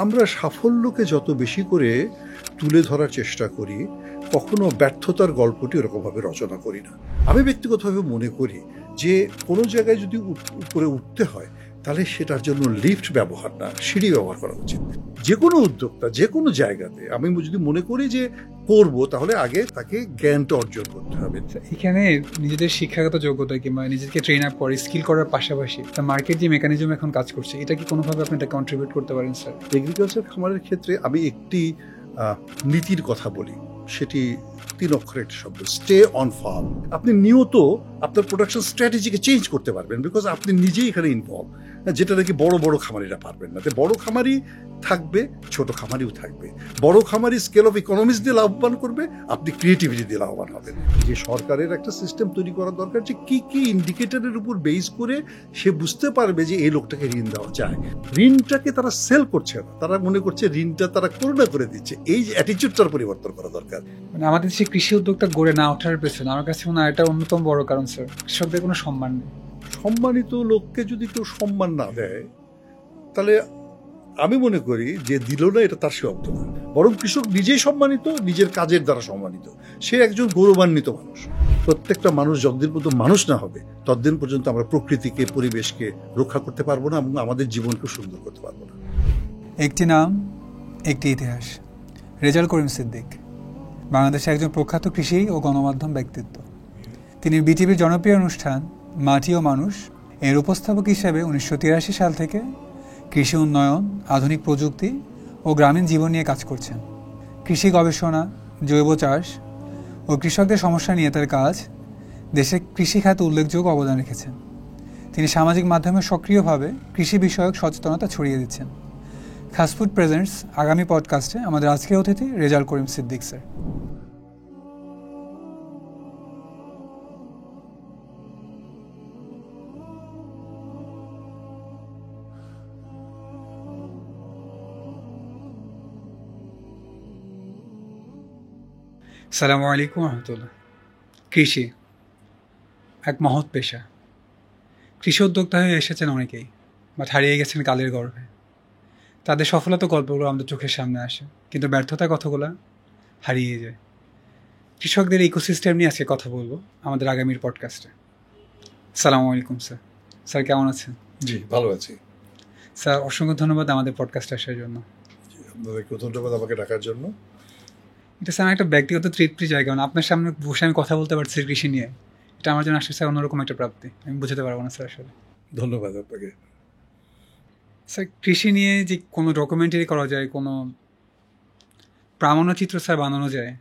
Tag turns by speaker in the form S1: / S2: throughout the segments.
S1: আমরা সাফল্যকে যত বেশি করে তুলে ধরার চেষ্টা করি, কখনো ব্যর্থতার গল্পটি ওরকমভাবে রচনা করি না। আমি ব্যক্তিগতভাবে মনে করি যে কোনো জায়গায় যদি উপরে উঠতে হয়, তাহলে সেটার জন্য লিফট ব্যবহার না, সিঁড়ি ব্যবহার করা উচিত। যে কোনো উদ্যোক্তা যে কোনো জায়গাতে আমি যদি মনে করি যে করবো, তাহলে আগে তাকে জ্ঞানটা অর্জন করতে হবে।
S2: এখানে নিজেদের শিক্ষাগত যোগ্যতা কিংবা নিজেকে ট্রেন আপ করে স্কিল করার পাশাপাশি মার্কেট যে মেকানিজম এখন কাজ করছে, এটা কি কোনোভাবে আপনি এটা কন্ট্রিবিউট করতে পারেন স্যার?
S1: এগ্রিকালচার খামারের ক্ষেত্রে আমি একটি নীতির কথা বলি, সেটি 3 অক্ষরের একটি শব্দ, স্টে অন ফার্ম। আপনি নিয়ত আপনার প্রোডাকশন স্ট্র্যাটেজিকে চেঞ্জ করতে পারবেন, বিকজ আপনি নিজেই এখানে ইনভলভ, যেটা নাকি বড় বড় খামারিরা পারবেন না। বড় খামারি থাকবে, ছোট খামারিও থাকবে। বড় খামারি স্কেল অফ ইকোনমিক্স দিয়ে লাভবান করবে, আপনি ক্রিয়েটিভিটি দিয়ে লাভবান হবেন। যে সরকারের একটা সিস্টেম তৈরি করা দরকার, যে কি কি ইন্ডিকেটরের উপর বেস করে সে বুঝতে পারবে যে এই লোকটাকে ঋণ দেওয়া যায়। ঋণটাকে তারা সেল করছে না, তারা মনে করছে ঋণটা তারা করুণা করে দিচ্ছে। এই অ্যাটিটিউডটার পরিবর্তন করা দরকার।
S2: মানে আমাদের দেশে কৃষি উদ্যোগটা গড়ে না ওঠার পেছনে আমার কাছে মনে হয় এটা অন্যতম বড় কারণ স্যার, কৃষকদের কোনো সম্মান নেই।
S1: সম্মানিত লোককে যদি কেউ সম্মান না দেয়, তাহলে আমি মনে করি যে দিল না, এটা তার সীমাবদ্ধ না। বরং কৃষক নিজেই সম্মানিত, নিজের কাজের দ্বারা সম্মানিত। সে একজন গৌরবান্বিত মানুষ। প্রত্যেকটা মানুষ যতদিন পর্যন্ত মানুষ না হবে, ততদিন পর্যন্ত আমরা প্রকৃতিকে, পরিবেশকে রক্ষা করতে পারবো না এবং আমাদের জীবনকে সুন্দর করতে পারবো না।
S3: একটি নাম, একটি ইতিহাস। রেজাউল করিম সিদ্দিক বাংলাদেশের একজন প্রখ্যাত কৃষি ও গণমাধ্যম ব্যক্তিত্ব। তিনি বিটিভির জনপ্রিয় অনুষ্ঠান মাটি ও মানুষ এর উপস্থাপক হিসেবে 1983 সাল থেকে কৃষি উন্নয়ন, আধুনিক প্রযুক্তি ও গ্রামীণ জীবন নিয়ে কাজ করছেন। কৃষি গবেষণা, জৈব চাষ ও কৃষকদের সমস্যা নিয়ে তার কাজ দেশে কৃষি খাতে উল্লেখযোগ্য অবদান রেখেছেন। তিনি সামাজিক মাধ্যমে সক্রিয়ভাবে কৃষি বিষয়ক সচেতনতা ছড়িয়ে দিচ্ছেন। খাসফুড প্রেজেন্টস আগামী পডকাস্টে আমাদের আজকের অতিথি রেজাউল করিম সিদ্দিক স্যার।
S2: আসসালামু আলাইকুম রহমতুল্লাহ। কৃষি এক মহৎ পেশা। কৃষি উদ্যোক্তা হয়ে এসেছেন অনেকেই, বাট হারিয়ে গেছেন কালের গর্ভে। তাদের সফলতা গল্পগুলো আমাদের চোখের সামনে আসে, কিন্তু ব্যর্থতার কথাগুলো হারিয়ে যায়। কৃষকদের ইকোসিস্টেম নিয়ে আজকে কথা বলবো আমাদের আগামীর পডকাস্টে। আসসালামু আলাইকুম স্যার। স্যার কেমন আছেন?
S1: জি, ভালো আছি
S2: স্যার। অসংখ্য ধন্যবাদ আমাদের পডকাস্টে আসার জন্য।
S1: আপনাদেরকে ধন্যবাদ আমাকে ডাকার জন্য।
S2: এটা স্যার একটা ব্যক্তিগত তৃপ্তির জায়গা, মানে আপনার সামনে বসে আমি কথা বলতে পারছি কৃষি নিয়ে, এটা আমার জন্য আসলে স্যার অন্যরকম একটা প্রাপ্তি। আমি বুঝতে পারবো না স্যার আসলে।
S1: ধন্যবাদ আপনাকে।
S2: স্যার, কৃষি নিয়ে যে কোনো ডকুমেন্টারি করা যায়, কোনো প্রামাণ্যচিত্র স্যার বানানো যায়,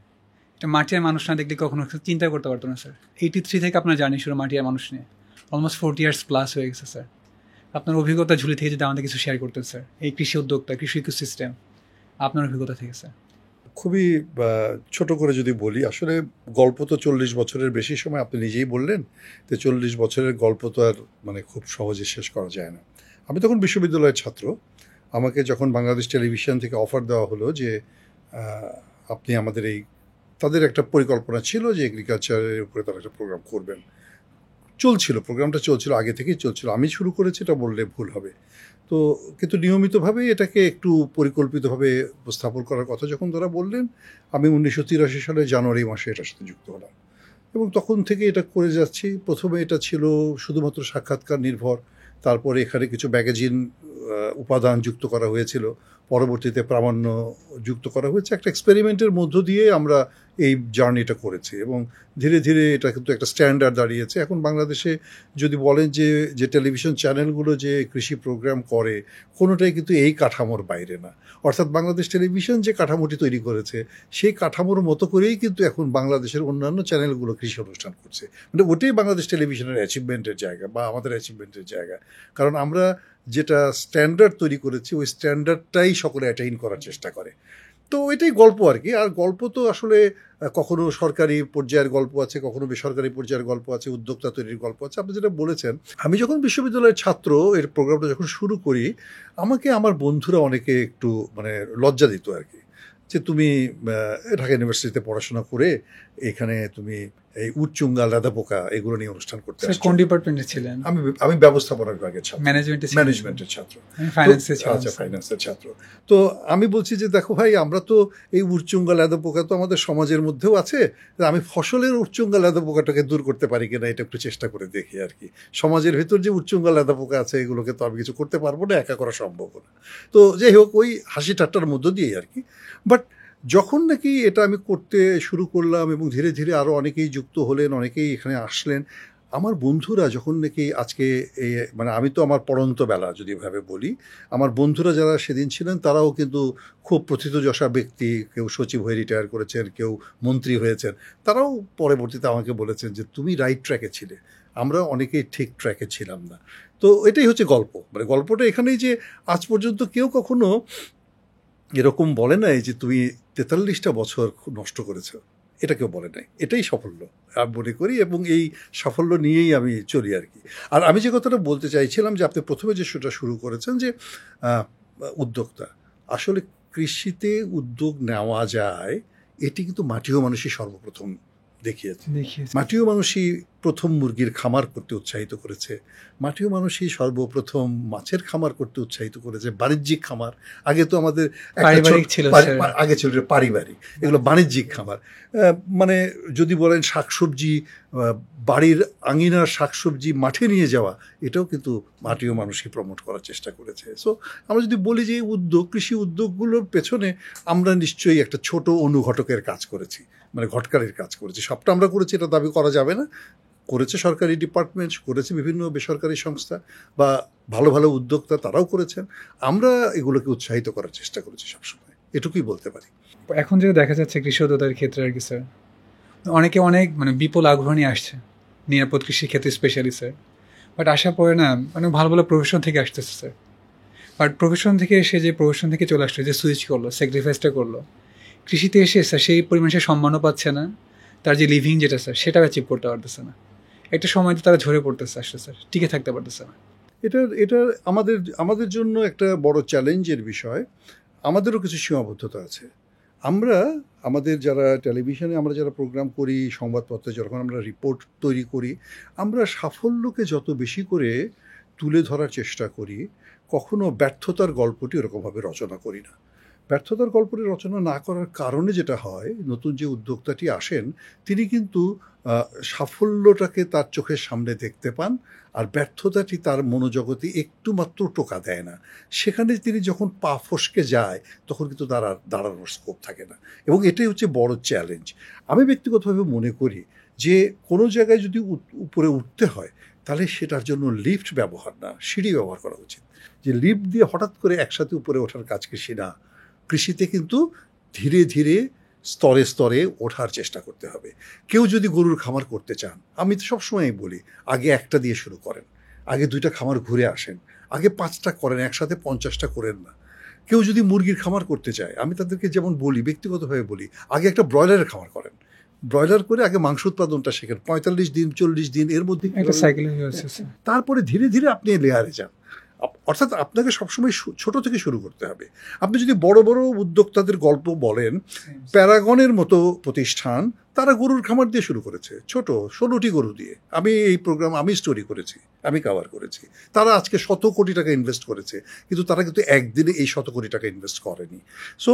S2: এটা মাটি আর মানুষ না দেখলে কখনো চিন্তা করতে পারতো না স্যার। 83 থেকে আপনার জার্নি শুরু মাটি আর মানুষ নিয়ে, অলমোস্ট 40 ইয়ার্স প্লাস হয়ে গেছে স্যার। আপনার অভিজ্ঞতা ঝুলি থেকে যদি আমাদের কিছু শেয়ার করতেন স্যার, এই কৃষি উদ্যোক্তা, কৃষি ইকোসিস্টেম, আপনার অভিজ্ঞতা থেকে স্যার।
S1: খুবই ছোট করে যদি বলি, আসলে গল্প তো 40 বছরের বেশি সময়, আপনি নিজেই বললেন যে 40 বছরের গল্প তো আর মানে খুব সহজে শেষ করা যায় না। আমি তখন বিশ্ববিদ্যালয়ের ছাত্র। আমাকে যখন বাংলাদেশ টেলিভিশন থেকে অফার দেওয়া হলো যে আপনি আমাদের তাদের একটা পরিকল্পনা ছিল যে এগ্রিকালচারের উপরে তারা একটা প্রোগ্রাম করবেন, প্রোগ্রামটা চলছিল, আগে থেকেই চলছিল। আমি শুরু করেছি এটা বললে ভুল হবে। তো কিন্তু নিয়মিতভাবে এটাকে একটু পরিকল্পিতভাবে উপস্থাপন করার কথা যখন তারা বললেন, আমি 1983 সালের জানুয়ারি মাসে এটার সাথে যুক্ত হলাম এবং তখন থেকে এটা করে যাচ্ছি। প্রথমে এটা ছিল শুধুমাত্র সাক্ষাৎকার নির্ভর, তারপরে এখানে কিছু ম্যাগাজিন উপাদান যুক্ত করা হয়েছিল, পরবর্তীতে প্রামাণ্য যুক্ত করা হয়েছে। একটা এক্সপেরিমেন্টের মধ্য দিয়ে আমরা এই জার্নিটা করেছি এবং ধীরে ধীরে এটা কিন্তু একটা স্ট্যান্ডার্ড দাঁড়িয়েছে। এখন বাংলাদেশে যদি বলেন যে টেলিভিশন চ্যানেলগুলো যে কৃষি প্রোগ্রাম করে, কোনোটাই কিন্তু এই কাঠামোর বাইরে না। অর্থাৎ বাংলাদেশ টেলিভিশন যে কাঠামোটি তৈরি করেছে, সেই কাঠামোর মতো করেই কিন্তু এখন বাংলাদেশের অন্যান্য চ্যানেলগুলো কৃষি অনুষ্ঠান করছে। মানে ওটাই বাংলাদেশ টেলিভিশনের অ্যাচিভমেন্টের জায়গা বা আমাদের অ্যাচিভমেন্টের জায়গা। কারণ আমরা যেটা স্ট্যান্ডার্ড তৈরি করেছি, ওই স্ট্যান্ডার্ডটাই সকলে অ্যাটেইন করার চেষ্টা করে। তো এটাই গল্প আর কি। আর গল্প তো আসলে কখনো সরকারি পর্যায়ের গল্প আছে, কখনো বেসরকারি পর্যায়ের গল্প আছে, উদ্যোক্তা তৈরির গল্প আছে। আপনি যেটা বলেছেন, আমি যখন বিশ্ববিদ্যালয়ের ছাত্র, এর প্রোগ্রামটা যখন শুরু করি, আমাকে আমার বন্ধুরা অনেকে একটু মানে লজ্জা দিত আর কি, যে তুমি ঢাকা ইউনিভার্সিটিতে পড়াশোনা করে এখানে তুমি এই উচ্চুঙ্গা লেদা পোকা এগুলো নিয়ে অনুষ্ঠান করতে
S2: স্যার
S1: আসছেন।
S2: কোন ডিপার্টমেন্টে ছিলেন?
S1: আমি ব্যবস্থাপনা বিভাগের ছাত্র, ম্যানেজমেন্টের ছাত্র।
S2: ফাইন্যান্সে
S1: আচ্ছা, ফাইন্যান্সের ছাত্র। তো আমি বলছি যে দেখো ভাই, আমরা তো এই উচ্চুঙ্গা লেদা পোকা তো আমাদের সমাজের মধ্যেও আছে, আমি ফসলের উচ্চুঙ্গা লেদা পোকাটাকে দূর করতে পারি কিনা এটা একটু চেষ্টা করে দেখি আর কি। সমাজের ভেতর যে উচ্চুঙ্গা লেদা পোকা আছে এগুলোকে তো আমি কিছু করতে পারবো না, একা করা সম্ভব না। তো যাই হোক, ওই হাসি ঠাট্টার মধ্য দিয়েই আর কি। বাট যখন নাকি এটা আমি করতে শুরু করলাম এবং ধীরে ধীরে আরও অনেকেই যুক্ত হলেন, অনেকেই এখানে আসলেন, আমার বন্ধুরা যখন নাকি আজকে এই মানে আমি তো আমার পড়ন্ত বেলা যদি এভাবে বলি, আমার বন্ধুরা যারা সেদিন ছিলেন তারাও কিন্তু খুব প্রথিতযশা ব্যক্তি, কেউ সচিব হয়ে রিটায়ার করেছেন, কেউ মন্ত্রী হয়েছেন, তারাও পরবর্তীতে আমাকে বলেছেন যে তুমি রাইট ট্র্যাকে ছিলে, আমরা অনেকেই ঠিক ট্র্যাকে ছিলাম না। তো এটাই হচ্ছে গল্প, মানে গল্পটা এখানেই যে আজ পর্যন্ত কেউ কখনো এরকম বলে নাই যে তুমি 43টা বছর নষ্ট করেছো, এটা কেউ বলে নাই। এটাই সাফল্য আমি মনে করি, এবং এই সাফল্য নিয়েই আমি চলি আর কি। আর আমি যে কথাটা বলতে চাইছিলাম যে আপনি প্রথমে যে শোটা শুরু করেছেন যে উদ্যোক্তা, আসলে কৃষিতে উদ্যোগ নেওয়া যায় এটি কিন্তু মাটিও মানুষই সর্বপ্রথম দেখিয়েছে। মাটিও মানুষই প্রথম মুরগির খামার করতে উৎসাহিত করেছে, মাটিও মানুষই সর্বপ্রথম মাছের খামার করতে উৎসাহিত করেছে, বাণিজ্যিক খামার। আগে তো আমাদের আগে ছিল পারিবারিক, এগুলো বাণিজ্যিক খামার। মানে যদি বলেন শাকসবজি, বাড়ির আঙিনার শাকসবজি মাঠে নিয়ে যাওয়া, এটাও কিন্তু মাটিও মানুষই প্রমোট করার চেষ্টা করেছে। সো আমরা যদি বলি যে উদ্যোগ, কৃষি উদ্যোগগুলোর পেছনে আমরা নিশ্চয়ই একটা ছোট অনুঘটকের কাজ করেছি, মানে ঘটকারের কাজ করেছি। সবটা আমরা করেছি এটা দাবি করা যাবে না, করেছে সরকারি ডিপার্টমেন্ট, করেছে বিভিন্ন বেসরকারি সংস্থা বা ভালো ভালো উদ্যোক্তা, তারাও করেছেন। আমরা এগুলোকে উৎসাহিত করার চেষ্টা করেছি সবসময়, এটুকুই বলতে পারি।
S2: এখন যে দেখা যাচ্ছে কৃষি উদ্যোক্তার ক্ষেত্রে আর কি স্যার, অনেকে অনেক মানে বিপুল আগ্রহ নিয়ে আসছে নিরাপদ কৃষির ক্ষেত্রে স্পেশালি স্যার। বাট আসার পরে না মানে ভালো ভালো প্রফেশন থেকে আসতেছে স্যার। বাট প্রফেশন থেকে এসে যে প্রফেশন থেকে চলে আসছে, যে সুইচ করলো, স্যাক্রিফাইসটা করলো, কৃষিতে এসে স্যার সেই পরিমাণে সম্মানও পাচ্ছে না, তার যে লিভিং যেটা স্যার সেটাও অ্যাচিভ করতে পারতেছে না। একটা সময় তো তারা ঝরে পড়তেছে আসলে স্যার, টিকে থাকতে পারতেছে না।
S1: এটা আমাদের জন্য একটা বড় চ্যালেঞ্জের বিষয়। আমাদেরও কিছু সীমাবদ্ধতা আছে। আমাদের যারা টেলিভিশনে আমরা যারা প্রোগ্রাম করি, সংবাদপত্রে যখন আমরা রিপোর্ট তৈরি করি, আমরা সাফল্যকে যত বেশি করে তুলে ধরার চেষ্টা করি, কখনো ব্যর্থতার গল্পটি ওরকমভাবে রচনা করি না। ব্যর্থতার গল্পটি রচনা না করার কারণে যেটা হয়, নতুন যে উদ্যোক্তাটি আসেন তিনি কিন্তু সাফল্যটাকে তার চোখের সামনে দেখতে পান, আর ব্যর্থতাটি তার মনোজগতে একটু মাত্র টোকা দেয় না। সেখানে তিনি যখন পা ফসকে যায় তখন কিন্তু তার আর দাঁড়ানোর স্কোপ থাকে না, এবং এটাই হচ্ছে বড় চ্যালেঞ্জ। আমি ব্যক্তিগতভাবে মনে করি যে কোনো জায়গায় যদি উপরে উঠতে হয় তাহলে সেটার জন্য লিফট ব্যবহার না, সিঁড়ি ব্যবহার করা উচিত। যে লিফট দিয়ে হঠাৎ করে একসাথে উপরে ওঠার কাজ কৃষি না। কৃষিতে কিন্তু ধীরে ধীরে স্তরে স্তরে ওঠার চেষ্টা করতে হবে। কেউ যদি গরুর খামার করতে চান, আমি তো সবসময়ই বলি আগে একটা দিয়ে শুরু করেন, আগে 2টা খামার ঘুরে আসেন, আগে 5টা করেন, একসাথে 50টা করেন না। কেউ যদি মুরগির খামার করতে চায়, আমি তাদেরকে যেমন বলি, ব্যক্তিগতভাবে বলি, আগে একটা ব্রয়লারের খামার করেন, ব্রয়লার করে আগে মাংস উৎপাদনটা শেখেন, 45 দিন 40 দিন এর মধ্যে তারপরে ধীরে ধীরে আপনি লেয়ারে যান। অর্থাৎ আপনাকে সবসময় ছোট থেকে শুরু করতে হবে। আপনি যদি বড় বড় উদ্যোক্তাদের গল্প বলেন, প্যারাগনের মতো প্রতিষ্ঠান, তারা গরুর খামার দিয়ে শুরু করেছে, ছোট 16টি গরু দিয়ে। আমি এই প্রোগ্রাম আমি স্টোরি করেছি, আমি কভার করেছি। তারা আজকে 100 কোটি টাকা ইনভেস্ট করেছে, কিন্তু তারা কিন্তু একদিনে এই 100 কোটি টাকা ইনভেস্ট করেনি। সো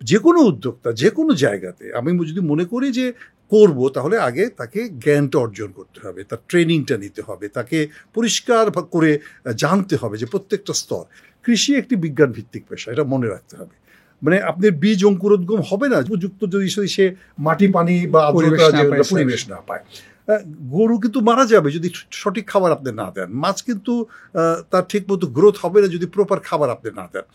S1: যে কোনো উদ্যোক্তা যে কোনো জায়গাতে আমি যদি মনে করি যে করব, তাহলে আগে তাকে জ্ঞানটা অর্জন করতে হবে, তার ট্রেনিংটা নিতে হবে, তাকে পরিষ্কার করে জানতে হবে যে প্রত্যেকটা স্তর। কৃষি একটি বিজ্ঞান ভিত্তিক পেশা, এটা মনে রাখতে হবে। মানে আপনার বীজ অঙ্কুরোদ্গম হবে না উপযুক্ত যদি সে মাটি পানি বা পরিবেশ না পায়। গরু কিন্তু মারা যাবে যদি সঠিক খাবার আপনি না দেন, মাছ কিন্তু তার ঠিক মতো গ্রোথ হবে না যদি প্রপার খাবার আপনি না দেন।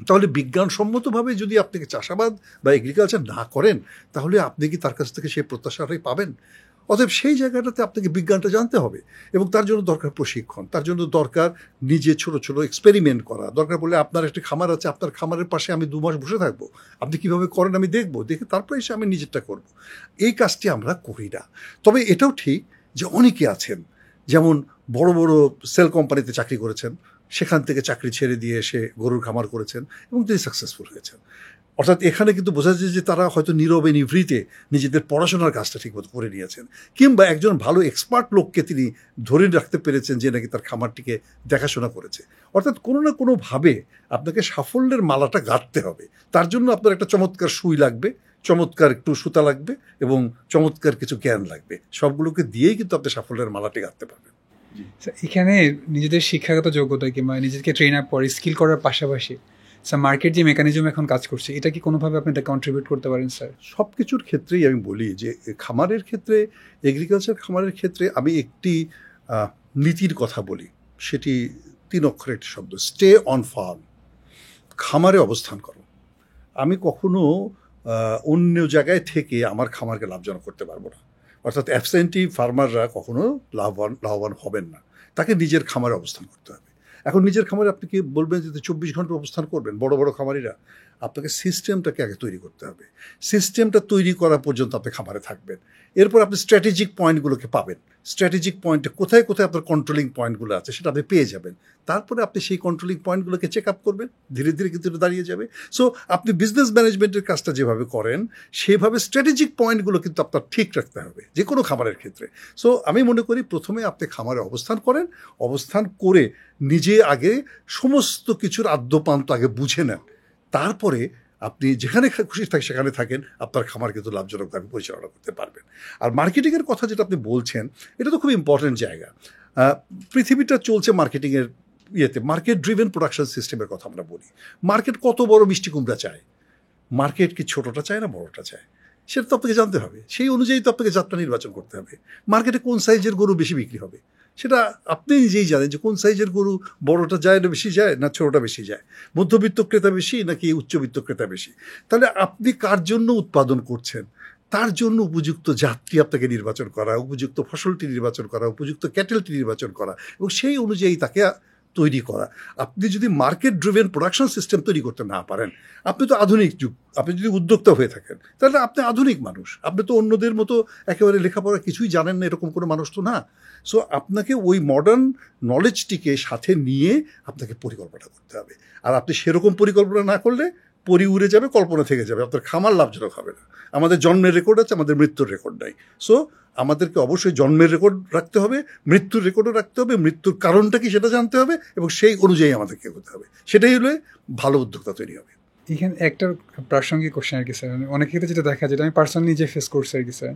S1: তাহলে বিজ্ঞানসম্মতভাবে যদি আপনাকে চাষাবাদ বা এগ্রিকালচার না করেন, তাহলে আপনি কি তার কাছ থেকে সেই প্রত্যাশাটাই পাবেন? অতএব সেই জায়গাটাতে আপনাকে বিজ্ঞানটা জানতে হবে, এবং তার জন্য দরকার প্রশিক্ষণ, তার জন্য দরকার নিজে ছোট ছোট এক্সপেরিমেন্ট করা। দরকার পড়লে আপনার একটা খামার আছে, আপনার খামারের পাশে আমি 2 মাস বসে থাকবো, আপনি কীভাবে করেন আমি দেখবো, দেখে তারপরে এসে আমি নিজেরটা করব। এই কাজটি আমরা করি না। তবে এটাও ঠিক যে অনেকে আছেন, যেমন বড় বড় সেল কোম্পানিতে চাকরি করেছেন, সেখান থেকে চাকরি ছেড়ে দিয়ে এসে গরুর খামার করেছেন এবং তিনি সাকসেসফুল হয়েছেন। অর্থাৎ এখানে কিন্তু বোঝা যায় যে তারা হয়তো নীরবে নিভৃতে নিজেদের পড়াশোনার কাজটা ঠিকমতো করে নিয়েছেন, কিংবা একজন ভালো এক্সপার্ট লোককে তিনি ধরে রাখতে পেরেছেন যে নাকি তার খামারটিকে দেখাশোনা করেছে। অর্থাৎ কোনো না কোনোভাবে আপনাকে সাফল্যের মালাটা গাঁথতে হবে। তার জন্য আপনার একটা চমৎকার সুই লাগবে, চমৎকার একটু সুতা লাগবে এবং চমৎকার কিছু জ্ঞান লাগবে। সবগুলোকে দিয়েই কিন্তু আপনি সাফল্যের মালাটি গাঁথতে পারবেন।
S2: এখানে নিজেদের শিক্ষাগত যোগ্যতা কিংবা নিজেকে ট্রেন আপ করে স্কিল করার পাশাপাশি স্যার মার্কেট যে মেকানিজম এখন কাজ করছে, এটা কি কোনোভাবে আপনি এটা কন্ট্রিবিউট করতে পারেন স্যার?
S1: সব কিছুর ক্ষেত্রেই আমি বলি যে খামারের ক্ষেত্রে, এগ্রিকালচার খামারের ক্ষেত্রে আমি একটি নীতির কথা বলি, সেটি 3 অক্ষরের একটি শব্দ, স্টে অন ফার্ম। খামারে অবস্থান করো। আমি কখনো অন্য জায়গায় থেকে আমার খামারকে লাভজনক করতে পারবো না। অর্থাৎ অ্যাবসেন্টি ফার্মাররা কখনো লাভবান হবেন না। তাকে নিজের খামারে অবস্থান করতে হবে। এখন নিজের খামারে আপনি কি বলবেন যে 24 ঘন্টা অবস্থান করবেন? বড় বড় খামারিরা, আপনাকে সিস্টেমটাকে আগে তৈরি করতে হবে। সিস্টেমটা তৈরি করা পর্যন্ত আপনি খামারে থাকবেন। এরপর আপনি স্ট্র্যাটেজিক পয়েন্টগুলোকে পাবেন। স্ট্র্যাটেজিক পয়েন্টে কোথায় কোথায় আপনার কন্ট্রোলিং পয়েন্টগুলো আছে সেটা আপনি পেয়ে যাবেন। তারপরে আপনি সেই কন্ট্রোলিং পয়েন্টগুলোকে চেক আপ করবেন, ধীরে ধীরে কিন্তু এটা দাঁড়িয়ে যাবে। সো আপনি বিজনেস ম্যানেজমেন্টের কাজটা যেভাবে করেন সেভাবে স্ট্র্যাটেজিক পয়েন্টগুলো কিন্তু আপনার ঠিক রাখতে হবে যে কোনো খামারের ক্ষেত্রে। সো আমি মনে করি প্রথমে আপনি খামারে অবস্থান করেন, অবস্থান করে নিজে আগে সমস্ত কিছুর আদ্যপান্ত আগে বুঝে নেন, তারপরে আপনি যেখানে খুশি সেখানে থাকেন, আপনার খামার কিন্তু লাভজনকভাবে পরিচালনা করতে পারবেন। আর মার্কেটিংয়ের কথা যেটা আপনি বলছেন, এটা তো খুব ইম্পর্টেন্ট জায়গা। পৃথিবীটা চলছে মার্কেটিংয়ের ইয়েতে, মার্কেট ড্রিভেন প্রোডাকশন সিস্টেমের কথা আমরা বলি। মার্কেট কত বড় মিষ্টি কুমড়া চায়? মার্কেট কি ছোটোটা চায় না বড়োটা চায়? সেটা তো আপনাকে জানতে হবে। সেই অনুযায়ী তো আপনাকে যাত্রা নির্বাচন করতে হবে। মার্কেটে কোন সাইজের গরু বেশি বিক্রি হবে সেটা আপনি নিজেই জানেন, যে কোন সাইজের গরু বড়টা যায় না বেশি যায়, না ছোটোটা বেশি যায়, মধ্যবিত্ত ক্রেতা বেশি নাকি উচ্চবিত্ত ক্রেতা বেশি। তাহলে আপনি কার জন্য উৎপাদন করছেন তার জন্য উপযুক্ত যাত্রী আপনাকে নির্বাচন করা, উপযুক্ত ফসলটি নির্বাচন করা, উপযুক্ত ক্যাটেলটি নির্বাচন করা এবং সেই অনুযায়ী তাকে তৈরি করা। আপনি যদি মার্কেট ড্রিভেন প্রোডাকশন সিস্টেম তৈরি করতে না পারেন, আপনি তো আধুনিক যুগ, আপনি যদি উদ্যোক্তা হয়ে থাকেন তাহলে আপনি আধুনিক মানুষ। আপনি তো অন্যদের মতো একেবারে লেখাপড়া কিছুই জানেন না এরকম কোনো মানুষ তো না। সো আপনাকে ওই মডার্ন নলেজটিকে সাথে নিয়ে আপনাকে পরিকল্পনা করতে হবে। আর আপনি সেরকম পরিকল্পনা না করলে পরি উড়ে যাবে, কল্পনা থেকে যাবে, আপনার খামার লাভজনক হবে না। আমাদের জন্মের রেকর্ড আছে, আমাদের মৃত্যুর রেকর্ড নাই। সো আমাদেরকে অবশ্যই জন্মের রেকর্ড রাখতে হবে, মৃত্যুর রেকর্ডও রাখতে হবে, মৃত্যুর কারণটা কি সেটা জানতে হবে এবং সেই অনুযায়ী আমাদেরকে এগোতে হবে। সেটাই হলে ভালো উদ্যোক্তা তৈরি হবে।
S2: এখানে একটা প্রাসঙ্গিক কোশ্চেন আর কি স্যার, অনেক ক্ষেত্রে যেটা দেখা যায়, আমি পার্সোনালি নিজে ফেস করছি আর কি স্যার,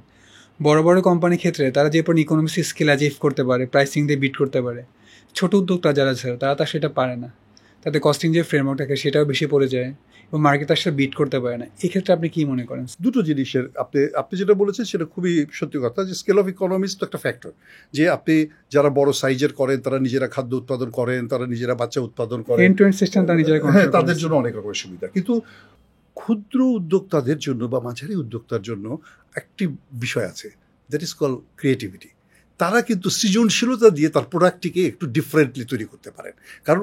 S2: বড় বড় কোম্পানির ক্ষেত্রে তারা যে পরিমাণ ইকোনমিক্স স্কিল অ্যাচিভ করতে পারে, প্রাইসিং দিয়ে বিট করতে পারে, ছোটো উদ্যোক্তা যারা স্যার তারা তার সেটা পারে না। তাদের কস্টিং যে ফ্রেমওয়ার্ক থাকে সেটাও বেশি পড়ে যায় এবং মার্কেট তার সাথে বিট করতে পারে না। এক্ষেত্রে আপনি কী মনে করেন?
S1: দুটো জিনিসের আপনি যেটা বলেছেন সেটা খুবই সত্যি কথা, যে স্কেল অফ ইকোনমিক্স তো একটা ফ্যাক্টর। যে আপনি যারা বড় সাইজের করেন তারা নিজেরা খাদ্য উৎপাদন করেন, তারা নিজেরা বাচ্চা উৎপাদন করেন,
S2: এন্ড টু এন্ড সিস্টেম তারা নিজেরা
S1: হ্যাঁ, তাদের জন্য অনেক রকমের সুবিধা। কিন্তু ক্ষুদ্র উদ্যোক্তাদের জন্য বা মাঝারি উদ্যোক্তার জন্য একটি বিষয় আছে, দ্যাট ইজ কল ক্রিয়েটিভিটি। তারা কিন্তু সৃজনশীলতা দিয়ে তার প্রোডাক্টটিকে একটু ডিফারেন্টলি তৈরি করতে পারেন। কারণ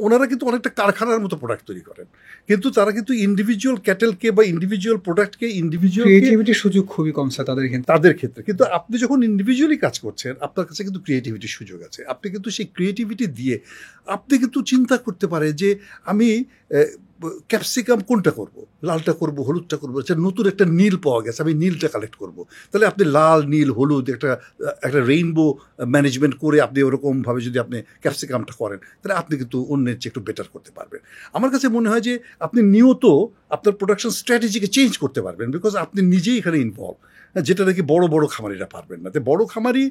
S1: ওনারা কিন্তু অনেকটা কারখানার মতো প্রোডাক্ট তৈরি করেন, কিন্তু তারা কিন্তু ইন্ডিভিজুয়াল ক্যাটেলকে বা ইন্ডিভিজুয়াল প্রোডাক্টকে
S2: ক্রিয়েটিভিটির সুযোগ খুবই কম স্যার তাদের ক্ষেত্রে।
S1: কিন্তু আপনি যখন ইন্ডিভিজুয়ালি কাজ করছেন আপনার কাছে কিন্তু ক্রিয়েটিভিটির সুযোগ আছে। আপনি কিন্তু সেই ক্রিয়েটিভিটি দিয়ে আপনি কিন্তু চিন্তা করতে পারেন যে আমি ক্যাপসিকাম কোনটা করব, লালটা করব, হলুদটা করবো, আচ্ছা নতুন একটা নীল পাওয়া গেছে, আমি নীলটা কালেক্ট করব। তাহলে আপনি লাল, নীল, হলুদ একটা রেইনবো ম্যানেজমেন্ট করে আপনি ওরকমভাবে যদি আপনি ক্যাপসিকামটা করেন তাহলে আপনি কিন্তু অন্যের চেয়ে একটু বেটার করতে পারবেন। আমার কাছে মনে হয় যে আপনি নিয়ত আপনার প্রোডাকশন স্ট্র্যাটেজিকে চেঞ্জ করতে পারবেন, বিকজ আপনি নিজেই এখানে ইনভলভ, যেটা নাকি বড় বড় খামারিরা পারবেন না। তো বড় খামারি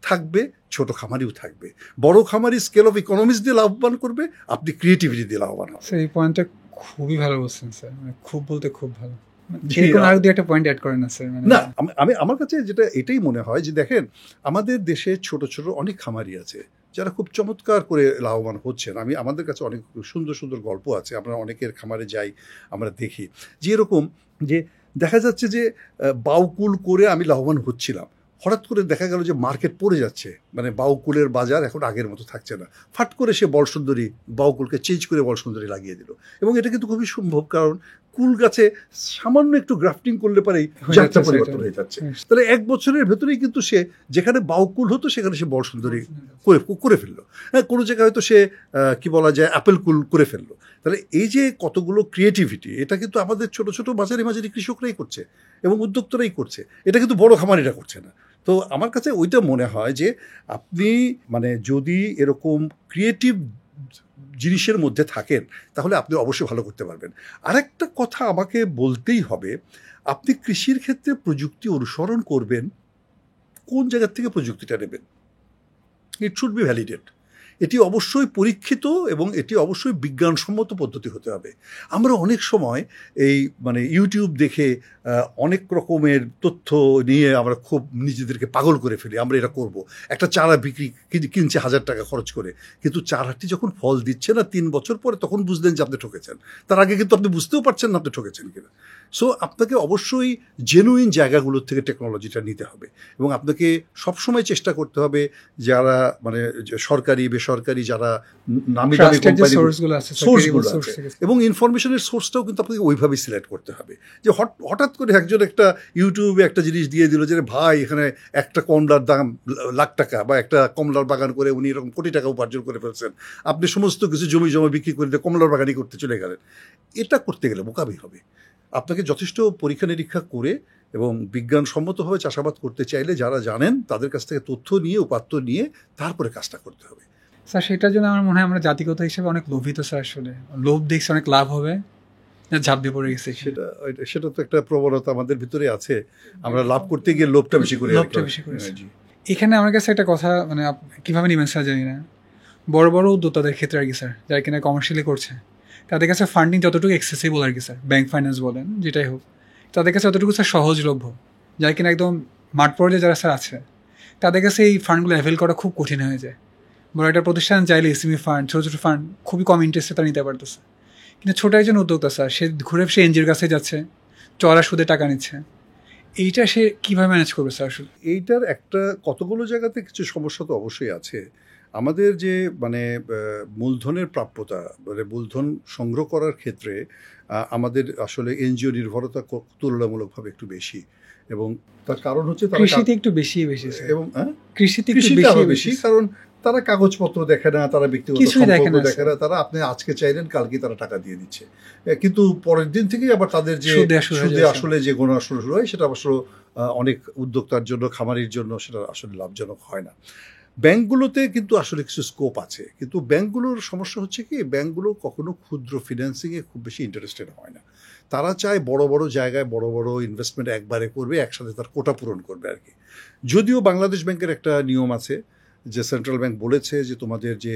S1: থাকবে, ছোট খামারিও থাকবে। বড় খামারি স্কেল অফ ইকোনমিক্স দিয়ে লাভবান করবে, আপনি ক্রিয়েটিভিটি দিয়ে লাভবান হবে।
S2: এই পয়েন্টটা খুবই ভালো বলছেন স্যার, মানে খুব বলতে খুব ভালো। আরো একটা পয়েন্ট অ্যাড করেন না স্যার?
S1: না, আমি আমার কাছে যেটা এটাই মনে হয় যে দেখেন আমাদের দেশে ছোট ছোট অনেক খামারি আছে যারা খুব চমৎকার করে লাভবান হচ্ছেন। আমাদের কাছে অনেক সুন্দর সুন্দর গল্প আছে, আমরা অনেকের খামারে যাই, আমরা দেখি যে এরকম যে দেখা যাচ্ছে যে বাউকুল করে আমি লাভবান হচ্ছিলাম, হঠাৎ করে দেখা গেল যে মার্কেট পড়ে যাচ্ছে, মানে বাউকুলের বাজার এখন আগের মতো থাকছে না, ফাট করে সে বলসুন্দরী বাউকুলকে চেঞ্জ করে বলসুন্দরী লাগিয়ে দিল। এবং এটা কিন্তু খুবই সম্ভব, কারণ কুল গাছে সামান্য একটু গ্রাফটিং করলে পারেই জাতটা পরিবর্তন হয়ে যাচ্ছে। তাহলে 1 বছরের ভেতরেই কিন্তু সে যেখানে বাউকুল হতো সেখানে সে বড় সুন্দরী করে ফেললো। হ্যাঁ, কোনো জায়গায় হয়তো সে কি বলা যায় অ্যাপেল কুল করে ফেললো। তাহলে এই যে কতগুলো ক্রিয়েটিভিটি, এটা কিন্তু আমাদের ছোট ছোট মাঝারি মাঝারি কৃষকরাই করছে এবং উদ্যোক্তারাই করছে, এটা কিন্তু বড় খামারিরা করছে না। তো আমার কাছে ওইটা মনে হয় যে আপনি মানে যদি এরকম ক্রিয়েটিভ জিনিসের মধ্যে থাকেন তাহলে আপনি অবশ্যই ভালো করতে পারবেন। আরেকটা কথা আমাকে বলতেই হবে, আপনি কৃষির ক্ষেত্রে প্রযুক্তি অনুসরণ করবেন, কোন জায়গা থেকে প্রযুক্তিটা নেবেন, ইট শুড বি ভ্যালিডেট। এটি অবশ্যই পরীক্ষিত এবং এটি অবশ্যই বিজ্ঞানসম্মত পদ্ধতি হতে হবে। আমরা অনেক সময় এই মানে ইউটিউব দেখে অনেক রকমের তথ্য নিয়ে আমরা খুব নিজেদেরকে পাগল করে ফেলি, আমরা এটা করব। একটা চারা কিনছে 1000 টাকা খরচ করে, কিন্তু চারাটি যখন ফল দিচ্ছে না 3 বছর পরে, তখন বুঝলেন যে আপনি ঠকেছেন। তার আগে কিন্তু আপনি বুঝতেও পারছেন না আপনি ঠকেছেন কিনা। সো আপনাকে অবশ্যই জেনুইন জায়গাগুলোর থেকে টেকনোলজিটা নিতে হবে এবং আপনাকে সবসময় চেষ্টা করতে হবে যারা মানে সরকারি বেসরকারি যারা নামি দামি কোম্পানি সোর্সগুলো আছে এবং ইনফরমেশনের সোর্সটাও কিন্তু আপনাকে ওইভাবেই সিলেক্ট করতে হবে। যে হঠাৎ করে একজন একটা ইউটিউবে একটা জিনিস দিয়ে দিল যে ভাই এখানে একটা কমলার দাম লাখ টাকা, বা একটা কমলার বাগান করে উনি এরকম কোটি টাকা উপার্জন করে ফেলছেন, আপনি সমস্ত কিছু জমি জমা বিক্রি করে দিয়ে কমলার বাগানই করতে চলে গেলেন। এটা করতে গেলে বোকামি হবে। আপনাকে যথেষ্ট পরীক্ষা নিরীক্ষা করে এবং বিজ্ঞানসম্মতভাবে চাষাবাদ করতে চাইলে যারা জানেন তাদের কাছ থেকে তথ্য নিয়ে উপাত্ত নিয়ে তারপরে কাজটা করতে হবে।
S2: স্যার সেটার জন্য আমার মনে হয় আমরা জাতিগত হিসেবে অনেক লোভিত স্যার, আসলে লোভ দেখছি অনেক লাভ হবে, ঝাঁপ দিয়ে পড়ে গেছে।
S1: সেটা তো একটা প্রবণতা আমাদের ভিতরে আছে, আমরা লাভ করতে গিয়ে লোভটা বেশি করে।
S2: এখানে আমার কাছে একটা কথা, মানে কীভাবে নেবেন স্যার জানি না, বড় বড় উদ্যোক্তাদের ক্ষেত্রে আর কি স্যার, যারা কিনা কমার্শিয়ালি করছে, তাদের কাছে ফান্ডিং যতটুকু অ্যাক্সেসিবল আর কি স্যার, ব্যাংক ফাইন্যান্স বলেন যেটাই হোক, তাদের কাছে যতটুকু স্যার সহজলভ্য, যারা কিনা একদম মাঠ পর্যায়ে যারা স্যার আছে, তাদের কাছে এই ফান্ডগুলো অ্যাভেল করা খুব কঠিন হয়ে যায়। বড় একটা প্রতিষ্ঠান চাইলে এসএমই ফান্ড, ছোটো ছোটো ফান্ড খুবই কম ইন্টারেস্টে তারা নিতে পারতেছে, কিন্তু ছোটো একজন উদ্যোক্তা স্যার, সে ঘুরে সে এনজিওর কাছে যাচ্ছে, চড়া সুদে টাকা নিচ্ছে, এইটা সে কীভাবে ম্যানেজ করবে স্যার? আসলে
S1: এইটার একটা কতগুলো জায়গাতে কিছু সমস্যা তো অবশ্যই আছে। আমাদের যে মানে মূলধনের প্রাপ্যতা, মানে মূলধন সংগ্রহ করার ক্ষেত্রে আমাদের আসলে এনজিও নির্ভরতা তুলনামূলকভাবে একটু বেশি, এবং তার কারণ হচ্ছে
S2: কৃষিতে একটু বেশি এবং কৃষিতে
S1: বেশি, কারণ তারা কাগজপত্র দেখে না, তারা ব্যক্তিগত সম্পর্ক দেখে না, তারা আপনি আজকে চাইলেন কালকে তারা টাকা দিয়ে দিচ্ছে, কিন্তু পরের দিন থেকেই আবার তাদের যে সুদে আসলে যে গোনা শুরু হয় সেটা অবশ্য অনেক উদ্যোক্তার জন্য, খামারির জন্য সেটা আসলে লাভজনক হয় না। ব্যাংকগুলোতে কিন্তু আসলে কিছু স্কোপ আছে, কিন্তু ব্যাংকগুলোর সমস্যা হচ্ছে কি, ব্যাংকগুলো কখনো ক্ষুদ্র ফিন্যান্সিংয়ে খুব বেশি ইন্টারেস্টেড হয় না। তারা চায় বড় বড় জায়গায় বড় বড় ইনভেস্টমেন্ট একবারে করবে, একসাথে তার কোটা পূরণ করবে আর কি। যদিও বাংলাদেশ ব্যাংকের একটা নিয়ম আছে যে সেন্ট্রাল ব্যাংক বলেছে যে তোমাদের যে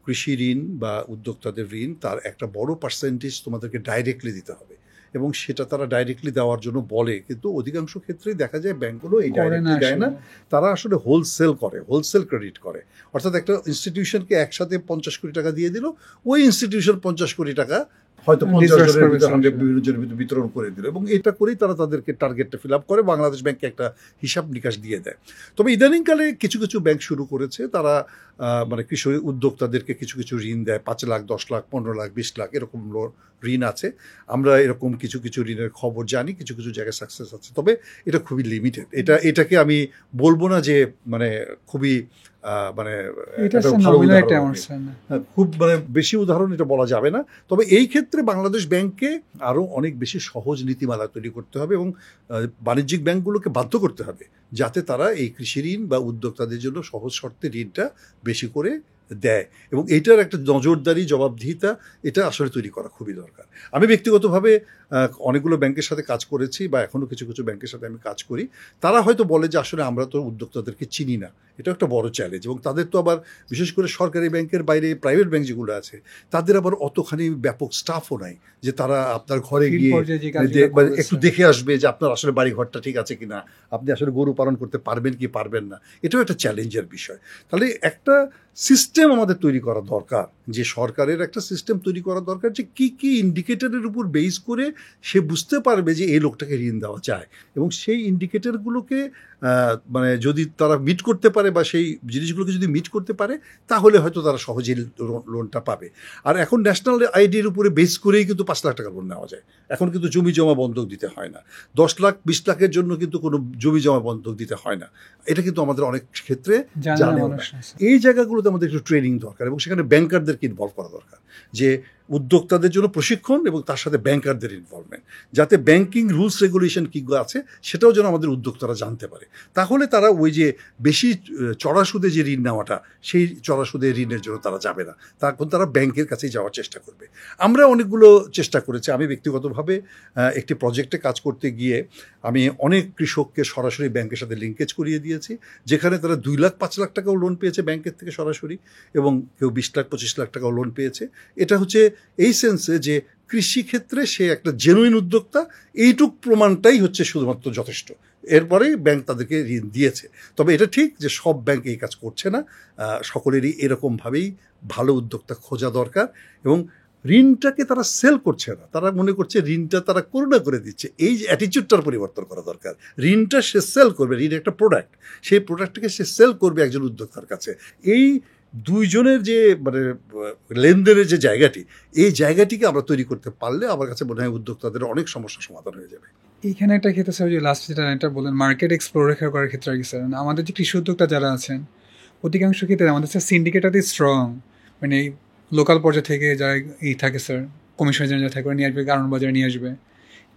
S1: কৃষি ঋণ বা উদ্যোক্তাদের ঋণ তার একটা বড় পার্সেন্টেজ তোমাদেরকে ডাইরেক্টলি দিতে হবে, এবং সেটা তারা ডাইরেক্টলি দেওয়ার জন্য বলে, কিন্তু অধিকাংশ ক্ষেত্রেই দেখা যায় ব্যাংকগুলো এই ডাইরেক্টলি দেয় না, তারা আসলে হোলসেল ক্রেডিট করে। অর্থাৎ একটা ইনস্টিটিউশনকে একসাথে 50 কোটি টাকা দিয়ে দিল, ওই ইনস্টিটিউশন 50 কোটি টাকা হয়তো 50 জনের বিভিন্ন জনের ভিতরে বিতরণ করে দিল, এবং এটা করেই তারা তাদেরকে টার্গেটটা ফিল আপ করে, বাংলাদেশ ব্যাংকে একটা হিসাব নিকাশ দিয়ে দেয়। তবে ইদানিংকালে কিছু কিছু ব্যাংক শুরু করেছে, তারা মানে কৃষি উদ্যোক্তাদেরকে কিছু কিছু ঋণ দেয়, 5 লাখ 10 লাখ 15 লাখ 20 লাখ এরকম ঋণ আছে। আমরা এরকম কিছু কিছু ঋণের খবর জানি, কিছু কিছু জায়গায় সাকসেস আছে, তবে এটা খুবই লিমিটেড। এটাকে আমি বলবো না যে মানে খুবই মানে খুব মানে বেশি উদাহরণ এটা বলা যাবে না। তবে এই ক্ষেত্রে বাংলাদেশ ব্যাংককে আরও অনেক বেশি সহজ নীতিমালা তৈরি করতে হবে এবং বাণিজ্যিক ব্যাংকগুলোকে বাধ্য করতে হবে যাতে তারা এই কৃষি ঋণ বা উদ্যোক্তাদের জন্য সহজ শর্তে ঋণটা বেশি করে দেয়, এবং এইটার একটা নজরদারি জবাবদিহিতা এটা আসলে তৈরি করা খুবই দরকার। আমি ব্যক্তিগতভাবে অনেকগুলো ব্যাংকের সাথে কাজ করেছি, বা এখনও কিছু কিছু ব্যাংকের সাথে আমি কাজ করি। তারা হয়তো বলে যে আসলে আমরা তো উদ্যোক্তাদেরকে চিনি না, এটা একটা বড় চ্যালেঞ্জ, এবং তাদের তো আবার বিশেষ করে সরকারি ব্যাংকের বাইরে প্রাইভেট ব্যাংক যেগুলো আছে তাদের আবার অতখানি ব্যাপক স্টাফও নাই যে তারা আপনার ঘরে গিয়ে একটু দেখে আসবে যে আপনার আসলে বাড়ি ঘরটা ঠিক আছে কিনা, আপনি আসলে গরু পালন করতে পারবেন কি পারবেন না, এটাও একটা চ্যালেঞ্জের বিষয়। তাহলে একটা সিস্টেম সিস্টেম আমাদের তৈরি করা দরকার, যে সরকারের একটা সিস্টেম তৈরি করা দরকার যে কি কি ইন্ডিকেটরের উপর বেস করে সে বুঝতে পারবে যে এই লোকটাকে ঋণ দেওয়া যায়, এবং সেই ইন্ডিকেটরগুলোকে মানে যদি তারা মিট করতে পারে বা সেই জিনিসগুলোকে যদি মিট করতে পারে তাহলে হয়তো তারা সহজেই লোনটা পাবে। আর এখন ন্যাশনাল আইডির উপরে বেস করেই কিন্তু 5 লাখ টাকা লোন নেওয়া যায়। এখন কিন্তু জমি জমা বন্ধক দিতে হয় না, 10 লাখ 20 লাখের জন্য কিন্তু কোনো জমি জমা বন্ধক দিতে হয় না। এটা কিন্তু আমাদের অনেক ক্ষেত্রে জানেও না। এই জায়গাগুলোতে আমাদের একটু ট্রেনিং দরকার, এবং সেখানে ব্যাংকারদেরকে ইনভলভ করা দরকার, যে উদ্যোক্তাদের জন্য প্রশিক্ষণ এবং তার সাথে ব্যাংকারদের ইনভলভমেন্ট, যাতে ব্যাংকিং রুলস রেগুলেশন কী আছে সেটাও যেন আমাদের উদ্যোক্তারা জানতে পারে। তাহলে তারা ওই যে বেশি চড়া সুদে যে ঋণ নেওয়াটা, সেই চড়া সুদে ঋণের জন্য তারা যাবে না, তখন তারা ব্যাংকের কাছেই যাওয়ার চেষ্টা করবে। আমরা অনেকগুলো চেষ্টা করেছি। আমি ব্যক্তিগতভাবে একটি প্রজেক্টে কাজ করতে গিয়ে আমি অনেক কৃষককে সরাসরি ব্যাংকের সাথে লিঙ্কেজ করিয়ে দিয়েছি, যেখানে তারা 2 লাখ 5 লাখ টাকাও লোন পেয়েছে ব্যাংকের থেকে সরাসরি, এবং কেউ 20 লাখ 25 লাখ টাকাও লোন পেয়েছে। এটা হচ্ছে এই সেন্সে যে কৃষিক্ষেত্রে সে একটা জেনুইন উদ্যোক্তা, এইটুক প্রমাণটাই হচ্ছে শুধুমাত্র যথেষ্ট। এরপরেই ব্যাংক তাদেরকে ঋণ দিয়েছে। তবে এটা ঠিক যে সব ব্যাংক এই কাজ করছে না, সকলেরই এরকমভাবেই ভালো উদ্যোক্তা খোঁজা দরকার। এবং ঋণটাকে তারা সেল করছে না, তারা মনে করছে ঋণটা তারা করুণা করে দিচ্ছে। এই যে অ্যাটিচিউডটার পরিবর্তন করা দরকার। ঋণটা সে সেল করবে, ঋণ একটা প্রোডাক্ট, সেই প্রোডাক্টটাকে সে সেল করবে একজন উদ্যোক্তার কাছে। এই দুইজনের যে মানে লেনদেনের যে জায়গাটি, এই জায়গাটিকে আমরা তৈরি করতে পারলে আমার কাছে মনে হয় উদ্যোক্তাদের অনেক সমস্যার সমাধান হয়ে যাবে।
S2: এইখানে একটা ক্ষেত্রে স্যার, যে লাস্ট যেটা এটা বলেন মার্কেট এক্সপ্লোর করার ক্ষেত্রে আর কি স্যার, আমাদের যে কৃষি উদ্যোক্তা যারা আছেন অধিকাংশ ক্ষেত্রে আমাদের স্যার সিন্ডিকেটাতে স্ট্রং, মানে লোকাল পর্যায়ে থেকে যারা থাকে স্যার, কমিশন যারা থাকে নিয়ে আসবে, কারণ বাজারে নিয়ে আসবে।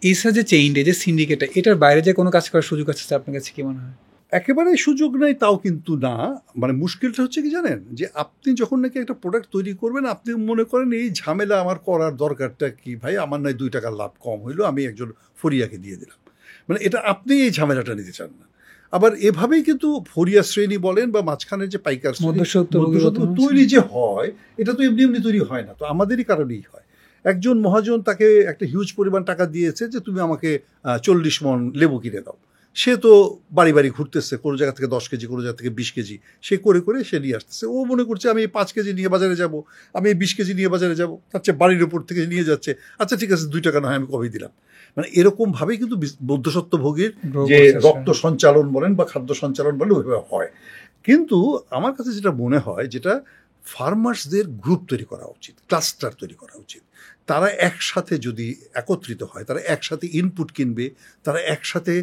S2: এই স্যার যে চেইনটা, যে সিন্ডিকেটটা, এটার বাইরে যে কোনো কাজ করার সুযোগ আছে স্যার আপনার কাছে কি মনে হয়?
S1: একেবারে সুযোগ নেই তাও কিন্তু না। মানে মুশকিলটা হচ্ছে কি জানেন, যে আপনি যখন নাকি একটা প্রোডাক্ট তৈরি করবেন, আপনি মনে করেন এই ঝামেলা আমার করার দরকারটা কি ভাই, আমার নয় 2 টাকার লাভ কম হইলো, আমি একজন ফরিয়াকে দিয়ে দিলাম। মানে এটা আপনি এই ঝামেলাটা নিতে চান না। আবার এভাবেই কিন্তু ফরিয়া শ্রেণী বলেন বা মাঝখানে যে পাইকার
S2: মধ্যস্বত্ব
S1: তৈরি যে হয়, এটা তো এমনি এমনি তৈরি হয় না, তো আমাদেরই কারণেই হয়। একজন মহাজন তাকে একটা হিউজ পরিমাণ টাকা দিয়েছে যে তুমি আমাকে 40 মণ লেবু কিনে দাও। সে তো বাড়ি বাড়ি ঘুরতেছে, কোনো জায়গা থেকে 10 কেজি, কোনো জায়গা থেকে 20 কেজি, সে করে করে সে নিয়ে আসতেছে। ও মনে করছে আমি 5 কেজি নিয়ে বাজারে যাব, আমি 20 কেজি নিয়ে বাজারে যাব, তার চেয়ে বাড়ির উপর থেকে নিয়ে যাচ্ছে, আচ্ছা ঠিক আছে 2 টাকা নয় আমি কবেই দিলাম। মানে এরকমভাবেই কিন্তু মধ্যস্বত্বভোগীর যে রক্ত সঞ্চালন বলেন বা খাদ্য সঞ্চালন বলেন ওইভাবে হয়। কিন্তু আমার কাছে যেটা মনে হয়, যেটা ফার্মার্সদের গ্রুপ তৈরি করা উচিত, ক্লাস্টার তৈরি করা উচিত। তারা একসাথে যদি একত্রিত হয়, তারা একসাথে ইনপুট কিনবে, তারা একসাথে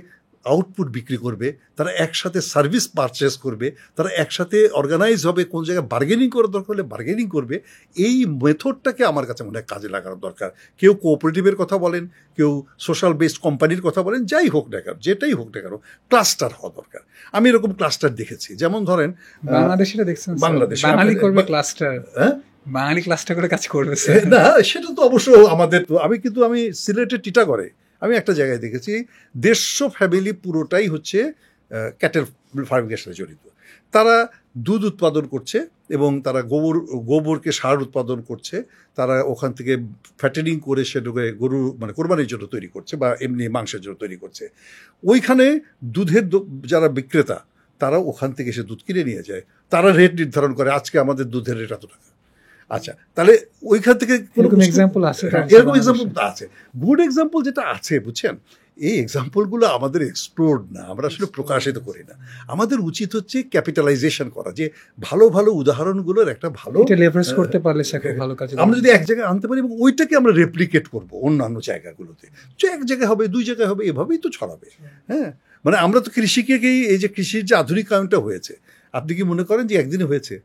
S1: আউটপুট বিক্রি করবে, তারা একসাথে সার্ভিস পারচেস করবে, তারা একসাথে অর্গানাইজ হবে, কোন জায়গায় বার্গেনিং করার দরকার হলে বার্গেনিং করবে। এই মেথডটাকে আমার কাছে মনে হয় কাজে লাগানো দরকার। কেউ কোঅপারেটিভের কথা বলেন, কেউ সোশ্যাল বেসড কোম্পানির কথা বলেন, যাই হোক না কেন, যেটাই হোক না কেন, ক্লাস্টার হওয়া দরকার। আমি এরকম ক্লাস্টার দেখেছি, যেমন ধরেন
S2: বাংলাদেশে দেখছেন,
S1: বাংলাদেশ
S2: বাঙালি করবে ক্লাস্টার, হ্যাঁ বাঙালি ক্লাস্টার করে কাজ করবে
S1: না, সেটা তো অবশ্য আমাদের। আমি সিলেটের টিটাগড়ে আমি একটা জায়গায় দেখেছি 150 ফ্যামিলি পুরোটাই হচ্ছে ক্যাটেল ফার্মিংয়ের সাথে জড়িত। তারা দুধ উৎপাদন করছে এবং তারা গোবরকে সার উৎপাদন করছে, তারা ওখান থেকে ফ্যাটেনিং করে সেটাকে গরু মানে কোরবানির জন্য তৈরি করছে বা এমনি মাংসের জন্য তৈরি করছে। ওইখানে দুধের যারা বিক্রেতা, তারা ওখান থেকে সে দুধ কিনে নিয়ে যায়, তারা রেট নির্ধারণ করে, আজকে আমাদের দুধের রেট এত টাকা। আচ্ছা, তাহলে ওইখান থেকে
S2: এরকম এক্সাম্পল আছে,
S1: এরকম এক্সাম্পল আছে। গুড এক্সাম্পল যেটা আছে, বুঝছেন, এই এক্সাম্পলগুলো আমাদের এক্সপ্লোর না, আমরা আসলে প্রকাশিত করি না। আমাদের উচিত হচ্ছে ক্যাপিটালাইজেশন করা, যে ভালো ভালো উদাহরণগুলোর একটা ভালো
S2: লেভারেজ করতে পারলে ভালো কাজ
S1: আমরা যদি এক জায়গায় আনতে পারি এবং ওইটাকে আমরা রেপ্লিকেট করব অন্যান্য জায়গাগুলোতে, যে এক জায়গায় হবে, 2 জায়গায় হবে, এভাবেই তো ছড়াবে। হ্যাঁ, মানে আমরা তো কৃষিকেই, এই যে কৃষির যে আধুনিকায়নটা হয়েছে, আপনি কি মনে করেন যে একদিনে হয়েছে?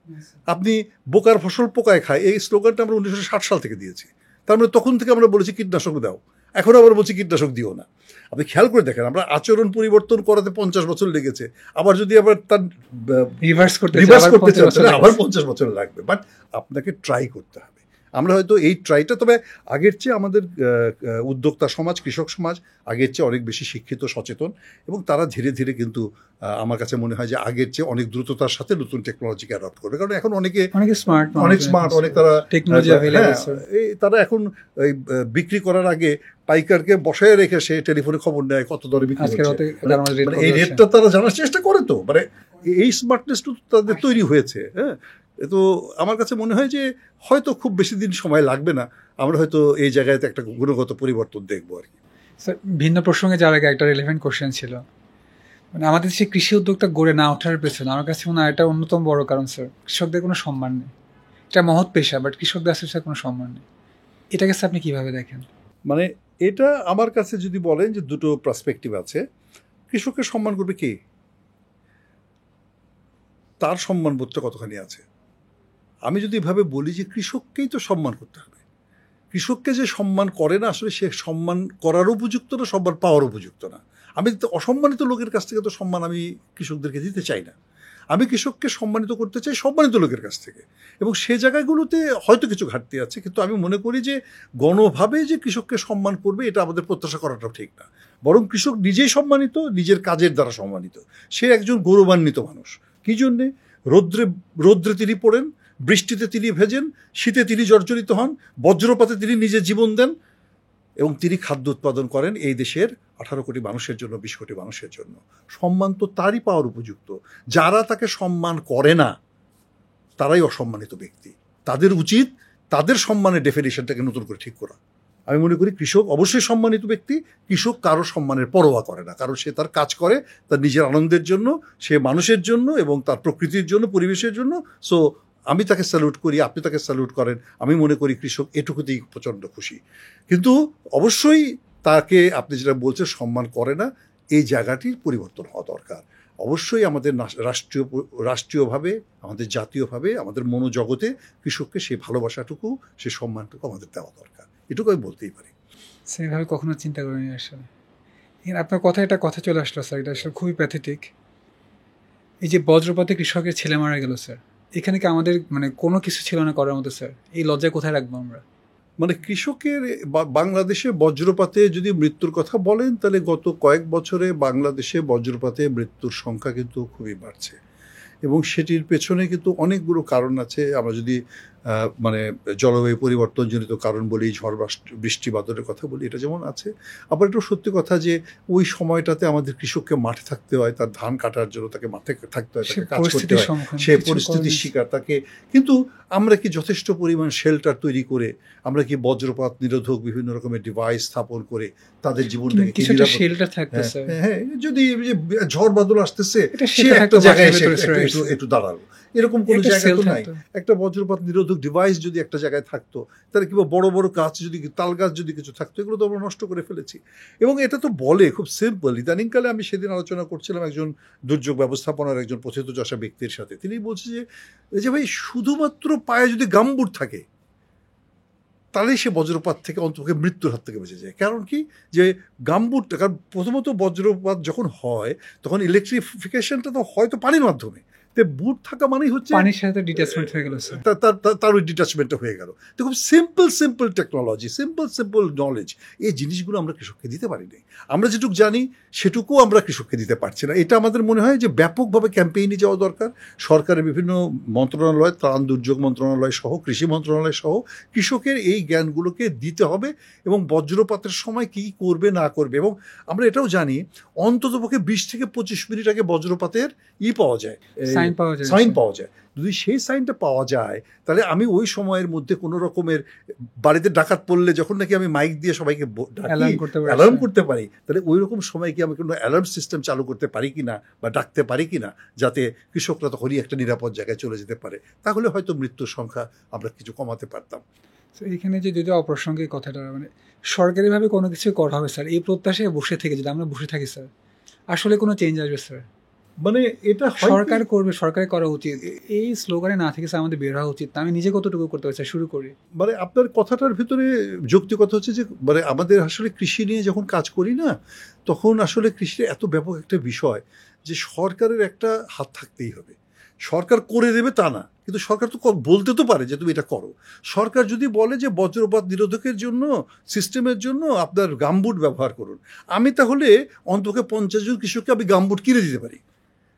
S1: আপনি বোকার ফসল পোকায় খায়, এই স্লোগানটা আমরা 1960 সাল থেকে দিয়েছি। তার মানে তখন থেকে আমরা বলেছি কীটনাশক দাও, এখন আবার বলছি কীটনাশক দিও না। আপনি খেয়াল করে দেখেন, আমরা আচরণ পরিবর্তন করাতে 50 বছর লেগেছে, আবার যদি আবার তার
S2: রিভার্স করতে
S1: চান আবার 50 বছর লাগবে। বাট আপনাকে ট্রাই করতে হবে। আমরা হয়তো এই ট্রাইটা, তবে আগের চেয়ে আমাদের উদ্যোক্তা সমাজ, কৃষক সমাজ আগের চেয়ে অনেক বেশি শিক্ষিত, সচেতন, এবং তারা ধীরে ধীরে কিন্তু আমার কাছে মনে হয় যে আগের চেয়ে অনেক দ্রুততার সাথে নতুন টেকনোলজিকে অ্যাডপ্ট করবে। কারণ এখন অনেক স্মার্ট, অনেক তারা টেকনোলজি তারা এখন বিক্রি করার আগে পাইকারকে বসায় রেখে সে টেলিফোনে খবর নেয় কত দরে বিক্রি হচ্ছে, এই রেটটা তারা জানার চেষ্টা করে। তো মানে এই স্মার্টনেস তো তাদের তৈরি হয়েছে। হ্যাঁ, এ তো আমার কাছে মনে হয় যে হয়তো খুব বেশি দিন সময় লাগবে না, আমরা হয়তো এই জায়গাতে একটা গুণগত পরিবর্তন দেখবো আর কি।
S2: স্যার ভিন্ন প্রসঙ্গে যাওয়ার আগে একটা রিলেভেন্ট কোশ্চেন ছিল, মানে আমাদের দেশে কৃষি উদ্যোক্তা গড়ে না ওঠার পেছনে আমার কাছে মনে হয় এটা অন্যতম বড় কারণ স্যার, কৃষকদের কোনো সম্মান নেই। এটা মহৎ পেশা, বাট কৃষকদের আসলে স্যার কোনো সম্মান নেই। এটাকে স্যার আপনি কীভাবে দেখেন?
S1: মানে এটা আমার কাছে যদি বলেন যে দুটো পার্সপেক্টিভ আছে। কৃষককে সম্মান করবে কে? তার সম্মানবোধটা কতখানি আছে? আমি যদি এভাবে বলি যে কৃষককেই তো সম্মান করতে হবে। কৃষককে যে সম্মান করে না, আসলে সে সম্মান করার উপযুক্ত না, সম্মান পাওয়ার উপযুক্ত না। আমি তো অসম্মানিত লোকের কাছ থেকে তো সম্মান আমি কৃষকদেরকে দিতে চাই না। আমি কৃষককে সম্মানিত করতে চাই সম্মানিত লোকের কাছ থেকে, এবং সে জায়গাগুলোতে হয়তো কিছু ঘাটতি আছে, কিন্তু আমি মনে করি যে গণভাবে যে কৃষককে সম্মান করবে এটা আমাদের প্রত্যাশা করাটাও ঠিক না। বরং কৃষক নিজেই সম্মানিত, নিজের কাজের দ্বারা সম্মানিত। সে একজন গৌরবান্বিত মানুষ। কী জন্যে? রৌদ্রে তিনি পড়েন, বৃষ্টিতে তিনি ভেজেন, শীতে তিনি জর্জরিত হন, বজ্রপাতে তিনি নিজের জীবন দেন, এবং তিনি খাদ্য উৎপাদন করেন এই দেশের 18 কোটি মানুষের জন্য, 20 কোটি মানুষের জন্য। সম্মান তো তারই পাওয়ার উপযুক্ত। যারা তাকে সম্মান করে না তারাই অসম্মানিত ব্যক্তি। তাদের উচিত তাদের সম্মানের ডেফিনেশনটাকে নতুন করে ঠিক করা। আমি মনে করি কৃষক অবশ্যই সম্মানিত ব্যক্তি। কৃষক কারো সম্মানের পরোয়া করে না, কারণ সে তার কাজ করে তার নিজের আনন্দের জন্য, সে মানুষের জন্য এবং তার প্রকৃতির জন্য, পরিবেশের জন্য। সো আমি তাকে স্যালুট করি, আপনি তাকে স্যালুট করেন। আমি মনে করি কৃষক এটুকুতেই প্রচণ্ড খুশি। কিন্তু অবশ্যই তাকে আপনি যেটা বলছেন সম্মান করে না, এই জায়গাটির পরিবর্তন হওয়া দরকার। অবশ্যই আমাদের রাষ্ট্রীয়ভাবে, আমাদের জাতীয়ভাবে, আমাদের মনোজগতে কৃষককে সেই ভালোবাসাটুকু, সেই সম্মানটুকু আমাদের দেওয়া দরকার। এটুকু আমি বলতেই পারি।
S2: সেভাবে কখনো চিন্তা করিনি আসলে। এখানে আপনার কথায় একটা কথা চলে আসলো স্যার, এটা আসলে খুবই প্যাথেটিক। এই যে বজ্রপাতে কৃষকের ছেলে মারা গেল স্যার, এখানে কি আমাদের মানে কোনো কিছু ছিল না করার মতো স্যার? এই লজ্জা কোথায় রাখবো আমরা?
S1: মানে কৃষকের বাংলাদেশে বজ্রপাতে যদি মৃত্যুর কথা বলেন, তাহলে গত কয়েক বছরে বাংলাদেশে বজ্রপাতে মৃত্যুর সংখ্যা কিন্তু খুবই বাড়ছে, এবং সেটির পেছনে কিন্তু অনেকগুলো কারণ আছে। আমরা যদি মানে জলবায়ু পরিবর্তনজনিত কারণ বলি, ঝড় বৃষ্টি বাদলের কথা বলি, এটা যেমন আছে। আবার একটু সত্যি কথা যে ওই সময়টাতে আমাদের কৃষককে মাঠে থাকতে হয়, তার ধান কাটার জন্য তাকে মাঠে থাকতে হয়, তাকে কাজ করতে হয়, সে পরিস্থিতির শিকার তাকে। কিন্তু আমরা কি যথেষ্ট পরিমাণ শেল্টার তৈরি করে, আমরা কি বজ্রপাত নিরোধক বিভিন্ন রকমের ডিভাইস স্থাপন করে তাদের জীবনটাকে হ্যাঁ, যদি ঝড় বাদল আসতেছে সে একটা জায়গায় একটু দাঁড়ালো, এরকম কোনো জায়গা তো নাই। একটা বজ্রপাত নিরোধক ডিভাইস যদি একটা জায়গায় থাকতো, তাহলে কিংবা বড় বড় গাছ যদি, তাল গাছ যদি কিছু থাকতো, এগুলো তো আমরা নষ্ট করে ফেলেছি। এবং এটা তো বলে খুব সিম্পল। ইদানিংকালে আমি সেদিন আলোচনা করছিলাম একজন দুর্যোগ ব্যবস্থাপনার একজন প্রথিতযশা ব্যক্তির সাথে। তিনি বলছে যে ভাই, শুধুমাত্র পায়ে যদি গামবুট থাকে তাহলেই সে বজ্রপাত থেকে অন্তত মৃত্যুর হাত থেকে বেঁচে যায়। কারণ কি, যে গামবুটটা, কারণ প্রথমত বজ্রপাত যখন হয় তখন ইলেকট্রিফিকেশনটা তো হয়তো পানির মাধ্যমে, বুট থাকা মানেই হচ্ছে
S2: পানির সাথে ডিটাচমেন্ট হয়ে গেল,
S1: তার ওই ডিটাচমেন্টটা হয়ে গেল। তো খুব সিম্পল টেকনোলজি, সিম্পল নলেজ, এই জিনিসগুলো আমরা কৃষককে দিতে পারি নাই। আমরা যেটুকু জানি সেটুকু আমরা কৃষককে দিতে পারছি না। এটা আমাদের মনে হয় যে ব্যাপকভাবে ক্যাম্পেইনে যাওয়া দরকার। সরকারের বিভিন্ন মন্ত্রণালয়, ত্রাণ দুর্যোগ মন্ত্রণালয় সহ, কৃষি মন্ত্রণালয় সহ কৃষকের এই জ্ঞানগুলোকে দিতে হবে, এবং বজ্রপাতের সময় কী করবে না করবে। এবং আমরা এটাও জানি অন্ততপক্ষে 20 থেকে 25 মিনিট আগে বজ্রপাতের পাওয়া যায়, সাইন পাওয়া যায়। যদি সেই সাইনটা পাওয়া যায়, তাহলে আমি ওই সময়ের মধ্যে কোনো রকমের বাড়িতে ডাকাত পড়লে যখন নাকি আমি মাইক দিয়ে সবাইকে অ্যালার্ম করতে পারি, তাহলে ওই রকম সময় কি আমি কোনো অ্যালার্ম সিস্টেম চালু করতে পারি কিনা, বা ডাকতে পারি কিনা, যাতে কৃষকরা তখনই একটা নিরাপদ জায়গায় চলে যেতে পারে। তাহলে হয়তো মৃত্যুর সংখ্যা আমরা কিছু কমাতে পারতাম।
S2: এইখানে যে যদি অপ্রাসঙ্গিক কথাটা, মানে সরকারিভাবে কোনো কিছু করা হবে স্যার, এই প্রত্যাশায় বসে থেকে যদি আমরা বসে থাকি স্যার, আসলে কোনো চেঞ্জ আসবে স্যার?
S1: মানে এটা
S2: সরকার করবে, সরকারের করা উচিত, এই স্লোগানে না থেকে আমাদের বের হওয়া উচিত। আমি নিজে কতটুকু করতে পারছি শুরু করি।
S1: মানে আপনার কথাটার ভিতরে যৌক্তিকতা হচ্ছে যে, মানে আমাদের আসলে কৃষি নিয়ে যখন কাজ করি না, তখন আসলে কৃষির এত ব্যাপক একটা বিষয় যে সরকারের একটা হাত থাকতেই হবে। সরকার করে দেবে তা না, কিন্তু সরকার তো বলতে তো পারে যে তুমি এটা করো। সরকার যদি বলে যে বজ্রপাত নিরোধকের জন্য, সিস্টেমের জন্য আপনার গামবুট ব্যবহার করুন, আমি তাহলে অন্তত 50 জন কৃষককে আমি গামবুট কিনে দিতে পারি।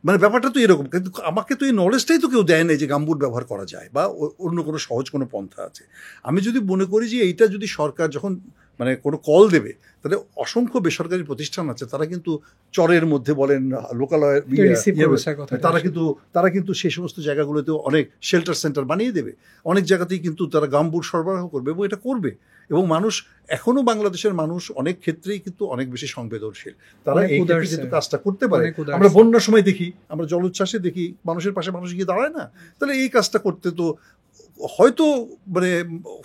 S1: মানে ব্যাপারটা তো এরকম। কিন্তু আমাকে তো এই নলেজটাই তো কেউ দেয় না যে গামবুট ব্যবহার করা যায়, বা অন্য কোনো সহজ কোনো পন্থা আছে। আমি যদি মনে করি যে এইটা যদি সরকার যখন মানে কোনো কল দেবে, তাহলে অসংখ্য বেসরকারি প্রতিষ্ঠান আছে, তারা কিন্তু চরের মধ্যে বলেন লোকালয় তারা কিন্তু সেই সমস্ত জায়গাগুলোতেও অনেক শেল্টার সেন্টার বানিয়ে দেবে, অনেক জায়গাতেই কিন্তু তারা গামবুট সরবরাহ করবে এবং এটা করবে। এবং মানুষ এখনো বাংলাদেশের মানুষ অনেক ক্ষেত্রেই কিন্তু অনেক বেশি সংবেদনশীল, তারা এই ক্ষেত্রে কিন্তু কাজটা করতে পারে। আমরা বন্যার সময় দেখি, আমরা জলোচ্ছ্বাসে দেখি মানুষের পাশে মানুষ গিয়ে দাঁড়ায় না, তাহলে এই কাজটা করতে তো হয়তো মানে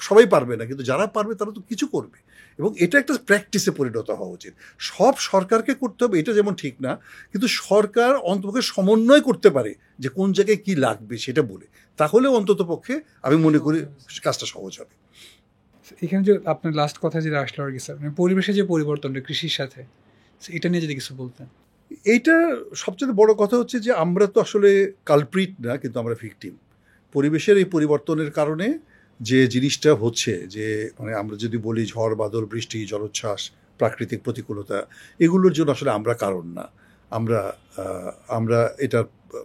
S1: সবাই পারবে না, কিন্তু যারা পারবে তারা তো কিছু করবে, এবং এটা একটা প্র্যাকটিসে পরিণত হওয়া উচিত। সব সরকারকে করতে হবে এটা যেমন ঠিক না, কিন্তু সরকার অন্তপক্ষে সমন্বয় করতে পারে যে কোন জায়গায় কি লাগবে সেটা বলে, তাহলে অন্তত পক্ষে আমি মনে করি কাজটা সহজ হবে।
S2: এখানে যে আপনার লাস্ট কথা যেটা আসলো আর কি স্যার, মানে পরিবেশের যে পরিবর্তনটা কৃষির সাথে, এটা নিয়ে যদি কিছু বলতেন।
S1: এইটা সবচেয়ে বড় কথা হচ্ছে যে আমরা তো আসলে কালপ্রিট না, কিন্তু আমরা ভিকটিম। পরিবেশের এই পরিবর্তনের কারণে যে জিনিসটা হচ্ছে, যে মানে আমরা যদি বলি ঝড় বাদল বৃষ্টি জলোচ্ছ্বাস প্রাকৃতিক প্রতিকূলতা, এগুলোর জন্য আসলে আমরা কারণ না, আমরা এটা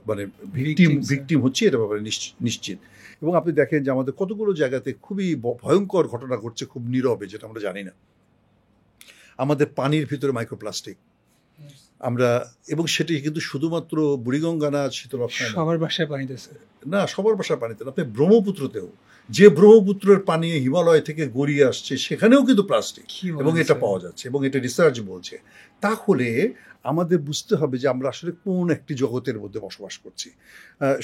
S1: মানে ভিকটিম হচ্ছে, এটা ব্যাপারে নিশ্চিত। এবং আপনি দেখেন যে আমাদের কতগুলো জায়গাতে খুবই ভয়ঙ্কর ঘটনা ঘটছে খুব নীরবে, যেটা আমরা জানি না। আমাদের পানির ভিতরে মাইক্রোপ্লাস্টিক আমরা, এবং সেটি কিন্তু শুধুমাত্র বুড়িগঙ্গা না, শীতলক্ষ্যা
S2: সবার বাসায় পানিতে
S1: না, সবার বাসায় পানিতে না, আপনি ব্রহ্মপুত্রতেও, যে ব্রহ্মপুত্রের পানি হিমালয় থেকে গড়িয়ে আসছে সেখানেও কিন্তু প্লাস্টিক, এবং এটা পাওয়া যাচ্ছে, এবং এটা রিসার্চ বলছে। তাহলে আমাদের বুঝতে হবে যে আমরা আসলে কোন একটি জগতের মধ্যে বসবাস করছি।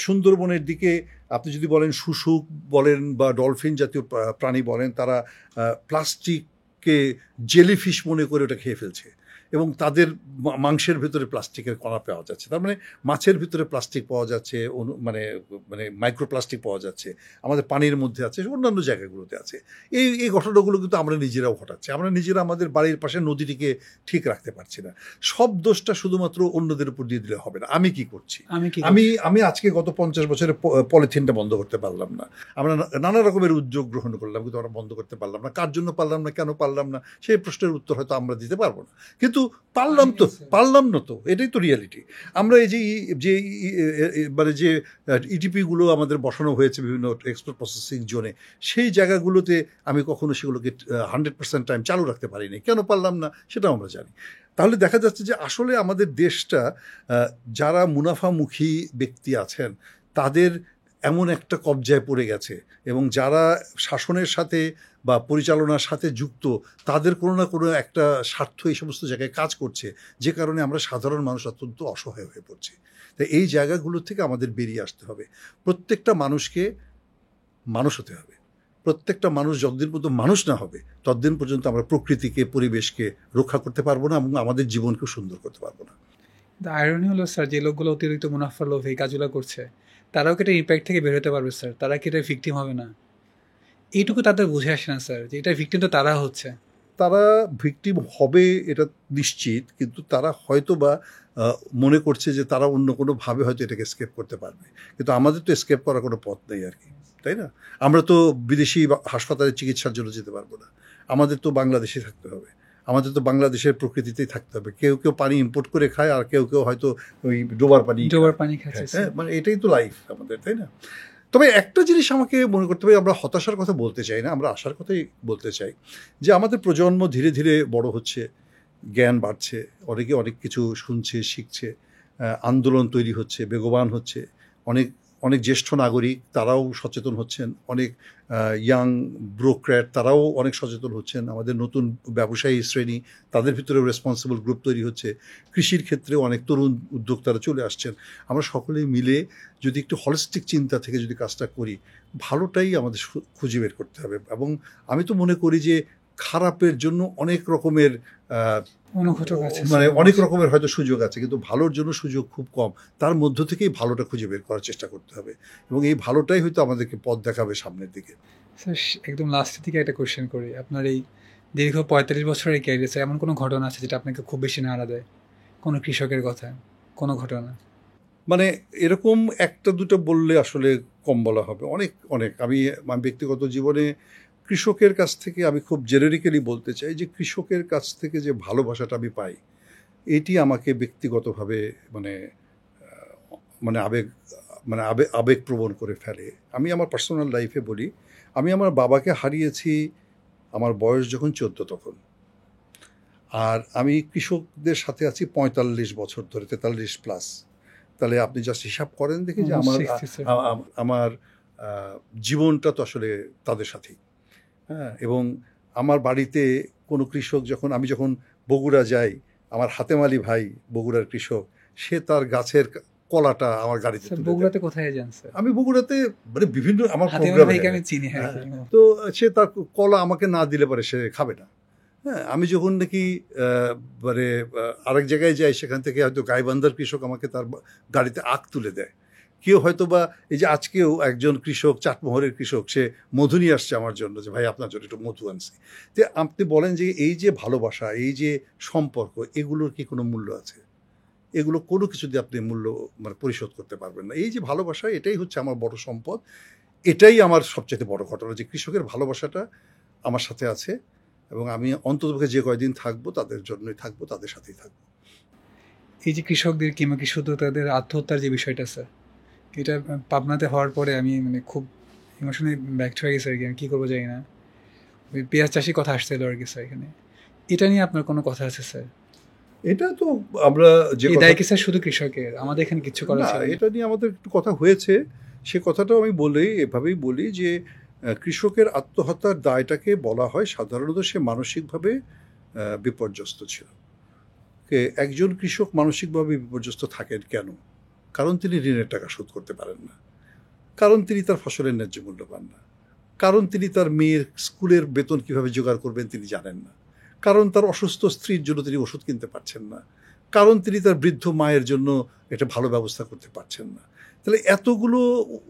S1: সুন্দরবনের দিকে আপনি যদি বলেন শুশুক বলেন বা ডলফিন জাতীয় প্রাণী বলেন, তারা প্লাস্টিককে জেলিফিশ মনে করে ওটা খেয়ে ফেলছে, এবং তাদের মাংসের ভিতরে প্লাস্টিকের কণা পাওয়া যাচ্ছে। তার মানে মাছের ভিতরে প্লাস্টিক পাওয়া যাচ্ছে, মানে মানে মাইক্রোপ্লাস্টিক পাওয়া যাচ্ছে, আমাদের পানির মধ্যে আছে, অন্যান্য জায়গাগুলোতে আছে। এই ঘটনাগুলো কিন্তু আমরা নিজেরাও ঘটাচ্ছি, আমরা নিজেরা আমাদের বাড়ির পাশে নদীটিকে ঠিক রাখতে পারছি না। সব দোষটা শুধুমাত্র অন্যদের উপর দিয়ে দিলে হবে না। আমি কি করছি? আমি আজকে গত 50 বছরে পলিথিনটা বন্ধ করতে পারলাম না, আমরা নানা রকমের উদ্যোগ গ্রহণ করলাম, কিন্তু আমরা বন্ধ করতে পারলাম না। কার জন্য পারলাম না, কেন পারলাম না, সেই প্রশ্নের উত্তর হয়তো আমরা দিতে পারবো না, কিন্তু পারলাম না তো, এটাই তো রিয়ালিটি। আমরা এই যে মানে যে ইটিপিগুলো আমাদের বসানো হয়েছে বিভিন্ন এক্সপোর্ট প্রসেসিং জোনে, সেই জায়গাগুলোতে আমি কখনো সেগুলোকে 100% টাইম চালু রাখতে পারিনি। কেন পারলাম না সেটাও আমরা জানি। তাহলে দেখা যাচ্ছে যে আসলে আমাদের দেশটা যারা মুনাফামুখী ব্যক্তি আছেন তাদের এমন একটা কবজায় পড়ে গেছে, এবং যারা শাসনের সাথে বা পরিচালনার সাথে যুক্ত তাদের কোনো না কোনো একটা স্বার্থ এই সমস্ত জায়গায় কাজ করছে, যে কারণে আমরা সাধারণ মানুষ অত্যন্ত অসহায় হয়ে পড়ছি। তাই এই জায়গাগুলো থেকে আমাদের বেরিয়ে আসতে হবে। প্রত্যেকটা মানুষকে মানুষ হতে হবে। প্রত্যেকটা মানুষ যতদিন পর্যন্ত মানুষ না হবে ততদিন পর্যন্ত আমরা প্রকৃতিকে পরিবেশকে রক্ষা করতে পারবো না, এবং আমাদের জীবনকে সুন্দর করতে পারবো না।
S2: আয়রনি হলো স্যার, যে লোকগুলো অতিরিক্ত মুনাফার লোভে এই কাজগুলো করছে তারাও কি এটা ইম্প্যাক্ট থেকে বের হতে পারবে স্যার? তারা কি এটা ভিকটিম হবে না? এইটুকু তাদের বুঝে আসে না স্যার, যে এটা ভিকটিম তো তারা হচ্ছে।
S1: তারা ভিকটিম হবে এটা নিশ্চিত, কিন্তু তারা হয়তো বা মনে করছে যে তারা অন্য কোনোভাবে হয়তো এটাকে এস্কেপ করতে পারবে, কিন্তু আমাদের তো এস্কেপ করার কোনো পথ নেই আর কি, তাই না? আমরা তো বিদেশি হাসপাতালে চিকিৎসার জন্য যেতে পারবো না, আমাদের তো বাংলাদেশে থাকতে হবে, আমাদের তো বাংলাদেশের প্রকৃতিতেই থাকতে হবে। কেউ কেউ পানি ইম্পোর্ট করে খায়, আর কেউ কেউ হয়তো ওই ডোবার পানি
S2: খাচ্ছে।
S1: হ্যাঁ, মানে এটাই তো লাইফ আমাদের, তাই না? তবে একটা জিনিস আমাকে মনে করতে হবে, আমরা হতাশার কথা বলতে চাই না, আমরা আশার কথাই বলতে চাই, যে আমাদের প্রজন্ম ধীরে ধীরে বড় হচ্ছে, জ্ঞান বাড়ছে, অনেকে অনেক কিছু শুনছে, শিখছে, আন্দোলন তৈরি হচ্ছে, বেগবান হচ্ছে, অনেক জ্যেষ্ঠ নাগরিক তারাও সচেতন হচ্ছেন, অনেক ইয়াং ব্রোক্র্যাট তারাও অনেক সচেতন হচ্ছেন, আমাদের নতুন ব্যবসায়ী শ্রেণী তাদের ভিতরেও রেসপন্সিবল গ্রুপ তৈরি হচ্ছে, কৃষির ক্ষেত্রে অনেক তরুণ উদ্যোক্তারা চলে আসছেন। আমরা সকলে মিলে যদি একটু হলিস্টিক চিন্তা থেকে যদি কাজটা করি, ভালোটাই আমাদের খুঁজে বের করতে হবে। এবং আমি তো মনে করি যে খারাপের জন্য অনেক রকমের মানে অনেক রকমের হয়তো সুযোগ আছে, কিন্তু ভালোর জন্য সুযোগ খুব কম। তার মধ্য থেকেই ভালোটা খুঁজে বের করার চেষ্টা করতে হবে, এবং এই ভালোটাই হয়তো আমাদেরকে পথ দেখাবে সামনের দিকে।
S2: স্যার একদম লাস্টের দিকে একটা কোয়েশ্চেন করি, আপনার এই দীর্ঘ 45 বছরের ক্যারিয়ারে এমন কোনো ঘটনা আছে যেটা আপনাকে খুব বেশি নাড়া দেয়? কোনো কৃষকের কথা, কোনো ঘটনা?
S1: মানে এরকম একটা দুটো বললে আসলে কম বলা হবে, অনেক আমি ব্যক্তিগত জীবনে কৃষকের কাছ থেকে আমি খুব জেনারিক্যালি বলতে চাই যে কৃষকের কাছ থেকে যে ভালোবাসাটা আমি পাই, এটি আমাকে ব্যক্তিগতভাবে মানে আবেগপ্রবণ করে ফেলে। আমি আমার পার্সোনাল লাইফে বলি, আমি আমার বাবাকে হারিয়েছি আমার বয়স যখন 14 তখন। আর আমি কৃষকদের সাথে আছি 45 বছর ধরে, 43 প্লাস। তাহলে আপনি জাস্ট হিসাব করেন দেখি যে
S2: Almost 60, sir.
S1: আমার জীবনটা তো আসলে তাদের সাথেই। হ্যাঁ, এবং আমার বাড়িতে কোনো কৃষক আমি যখন বগুড়া যাই, আমার হাতেম আলী ভাই বগুড়ার কৃষক, সে তার গাছের কলাটা আমার গাড়িতে
S2: স্যার
S1: তুলে দেয়।
S2: বগুড়াতে কোথায় যান স্যার?
S1: আমি বগুড়াতে মানে বিভিন্ন আমার
S2: হাতেম আলী
S1: প্রোগ্রামে
S2: ভাইকে আমি চিনি, হ্যাঁ।
S1: তো সে তার কলা আমাকে না দিলে পরে সে খাবে না। হ্যাঁ, আমি যখন নাকি মানে আরেক জায়গায় যাই, সেখান থেকে হয়তো গাইবান্ধার কৃষক আমাকে তার গাড়িতে আখ তুলে দেয়। কেউ হয়তো বা এই যে আজকেও একজন কৃষক, চাটমোহরের কৃষক, সে মধু নিয়ে আসছে আমার জন্য, যে ভাই আপনার জন্য একটু মধু আনছি। তো আপনি বলেন যে এই যে ভালোবাসা, এই যে সম্পর্ক, এগুলোর কি কোনো মূল্য আছে? এগুলো কোনো কিছু দিয়ে আপনি মূল্য মানে পরিশোধ করতে পারবেন না। এই যে ভালোবাসা, এটাই হচ্ছে আমার বড় সম্পদ। এটাই আমার সবচেয়ে বড় ঘটনা, যে কৃষকের ভালোবাসাটা আমার সাথে আছে, এবং আমি অন্ততপক্ষে যে কয়দিন থাকবো তাদের জন্যই থাকবো, তাদের সাথেই থাকবো।
S2: এই যে কৃষকদের কিংবা কৃষকদের আত্মহত্যার যে বিষয়টা স্যার, এটা পাবনাতে হওয়ার পরে আমি মানে খুব ইমোশনালি ব্যাকড হয়ে গেছে আর কি। আমি কী করবো জানি না। ওই পেঁয়াজ চাষির কথা আসছিল আর কি স্যার এখানে। এটা নিয়ে আপনার কোনো কথা আছে স্যার?
S1: এটা তো আমরা যে
S2: এই দায় কি স্যার শুধু কৃষকের? আমাদের এখানে কিছু করা
S1: না,
S2: ছিল না?
S1: এটা নিয়ে আমাদের একটু কথা হয়েছে। সে কথাটাও আমি এভাবেই বলি যে কৃষকের আত্মহত্যার দায়টাকে বলা হয় সাধারণত সে মানসিকভাবে বিপর্যস্ত ছিল। একজন কৃষক মানসিকভাবে বিপর্যস্ত থাকেন কেন? কারণ তিনি ঋণের টাকা শোধ করতে পারেন না, কারণ তিনি তার ফসলের ন্যায্য মূল্য পান না, কারণ তিনি তার মেয়ের স্কুলের বেতন কিভাবে জোগাড় করবেন তিনি জানেন না, কারণ তার অসুস্থ স্ত্রীর জন্য তিনি ওষুধ কিনতে পারছেন না, কারণ তিনি তার বৃদ্ধ মায়ের জন্য একটা ভালো ব্যবস্থা করতে পারছেন না। তাহলে এতগুলো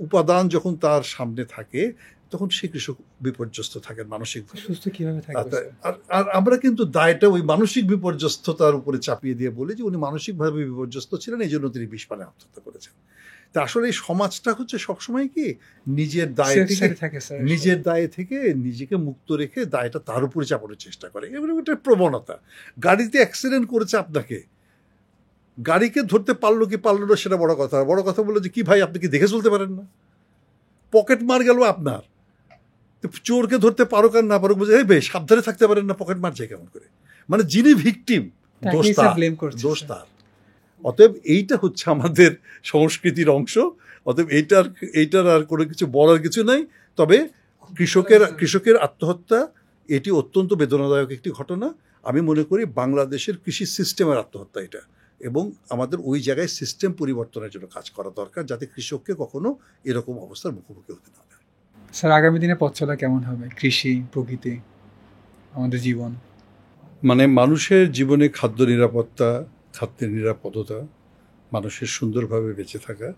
S1: উপাদান যখন তার সামনে থাকে, তখন সে কৃষক বিপর্যস্ত থাকেন মানসিকভাবে।
S2: সুস্থ কিভাবে থাকবে স্যার?
S1: আর আমরা কিন্তু দায়টা ওই মানসিক বিপর্যস্ততার উপরে চাপিয়ে দিয়ে বলি যে উনি মানসিকভাবে বিপর্যস্ত ছিলেন, এই জন্য তিনি বিষপানে আত্মহত্যা করেছেন। তা আসলে এই সমাজটা হচ্ছে সবসময় কি নিজের দায়
S2: Safe
S1: থেকে
S2: side থাকে স্যার।
S1: নিজের দায় থেকে নিজেকে মুক্ত রেখে দায়টা তার উপরে চাপানোর চেষ্টা করে। এবারে একটা প্রবণতা। গাড়িতে অ্যাক্সিডেন্ট করেছে আপনাকে, গাড়িকে ধরতে পারলো কি পারলো না সেটা বড় কথা। বড় কথা বললো যে কি ভাই আপনি কি দেখে চলতে পারেন না? পকেট মার গেল আপনার, চোরকে ধরতে পারো কার না পারো বুঝে বেশ সাবধানে থাকতে পারেন না, পকেট মার যায় কেমন করে? মানে যিনি ভিকটিম, দোষ
S2: তাকেই
S1: তার,
S2: স্যার blame করছে
S1: দোষ
S2: স্যার।
S1: তার। অতএব এইটা হচ্ছে আমাদের সংস্কৃতির অংশ। অতএব এইটার আর কোনো কিছু বলার কিছু নাই। তবে কৃষকের আত্মহত্যা এটি অত্যন্ত বেদনাদায়ক একটি ঘটনা। আমি মনে করি বাংলাদেশের কৃষি সিস্টেমের আত্মহত্যা এটা, এবং আমাদের ওই জায়গায় সিস্টেম পরিবর্তনের জন্য কাজ করা দরকার, যাতে কৃষককে কখনো এরকম অবস্থার মুখোমুখি হতে না হয়।
S2: স্যার আগামী দিনে পথ চলা কেমন হবে? কৃষি, প্রকৃতি, আমাদের জীবন।
S1: মানে মানুষের জীবনে খাদ্য নিরাপত্তা, খাদ্যের নিরাপদতা, মানুষের সুন্দরভাবে বেঁচে থাকা,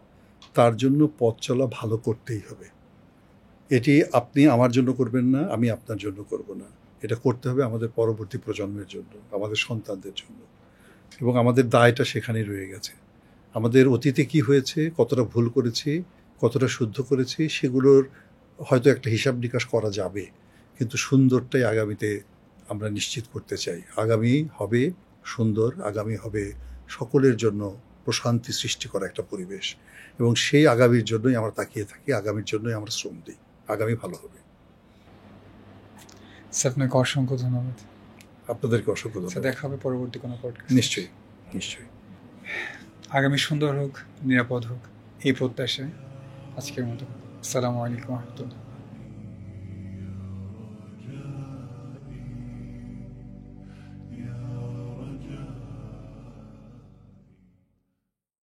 S1: তার জন্য পথ চলা ভালো করতেই হবে। এটি আপনি আমার জন্য করবেন না, আমি আপনার জন্য করব না। এটা করতে হবে আমাদের পরবর্তী প্রজন্মের জন্য, আমাদের সন্তানদের জন্য, এবং আমাদের দায়টা সেখানেই রয়ে গেছে। আমাদের অতীতে কি হয়েছে, কতটা ভুল করেছি, কতটা শুদ্ধ করেছি, সেগুলোর হয়তো একটা হিসাব নিকাশ করা যাবে, কিন্তু সুন্দরটাই আগামীতে আমরা নিশ্চিত করতে চাই। আগামী হবে সুন্দর, আগামী হবে সকলের জন্য প্রশান্তি সৃষ্টি করা একটা পরিবেশ, এবং সেই আগামীর জন্যই আমরা তাকিয়ে থাকি, আগামীর জন্যই আমরা শ্রম দিই। আগামী ভালো হবে।
S2: স্যার আপনাকে অসংখ্য ধন্যবাদ।
S1: আপনাদেরকে অসংখ্য
S2: স্যার
S1: ধন্যবাদ।
S2: দেখা হবে পরবর্তী কোনো পডকাস্ট।
S1: নিশ্চয়ই, নিশ্চয়ই।
S2: আগামী সুন্দর হোক, নিরাপদ হোক, এই প্রত্যাশায় আজকের মতো আসসালামু আলাইকুম রহমতুল্লাহ।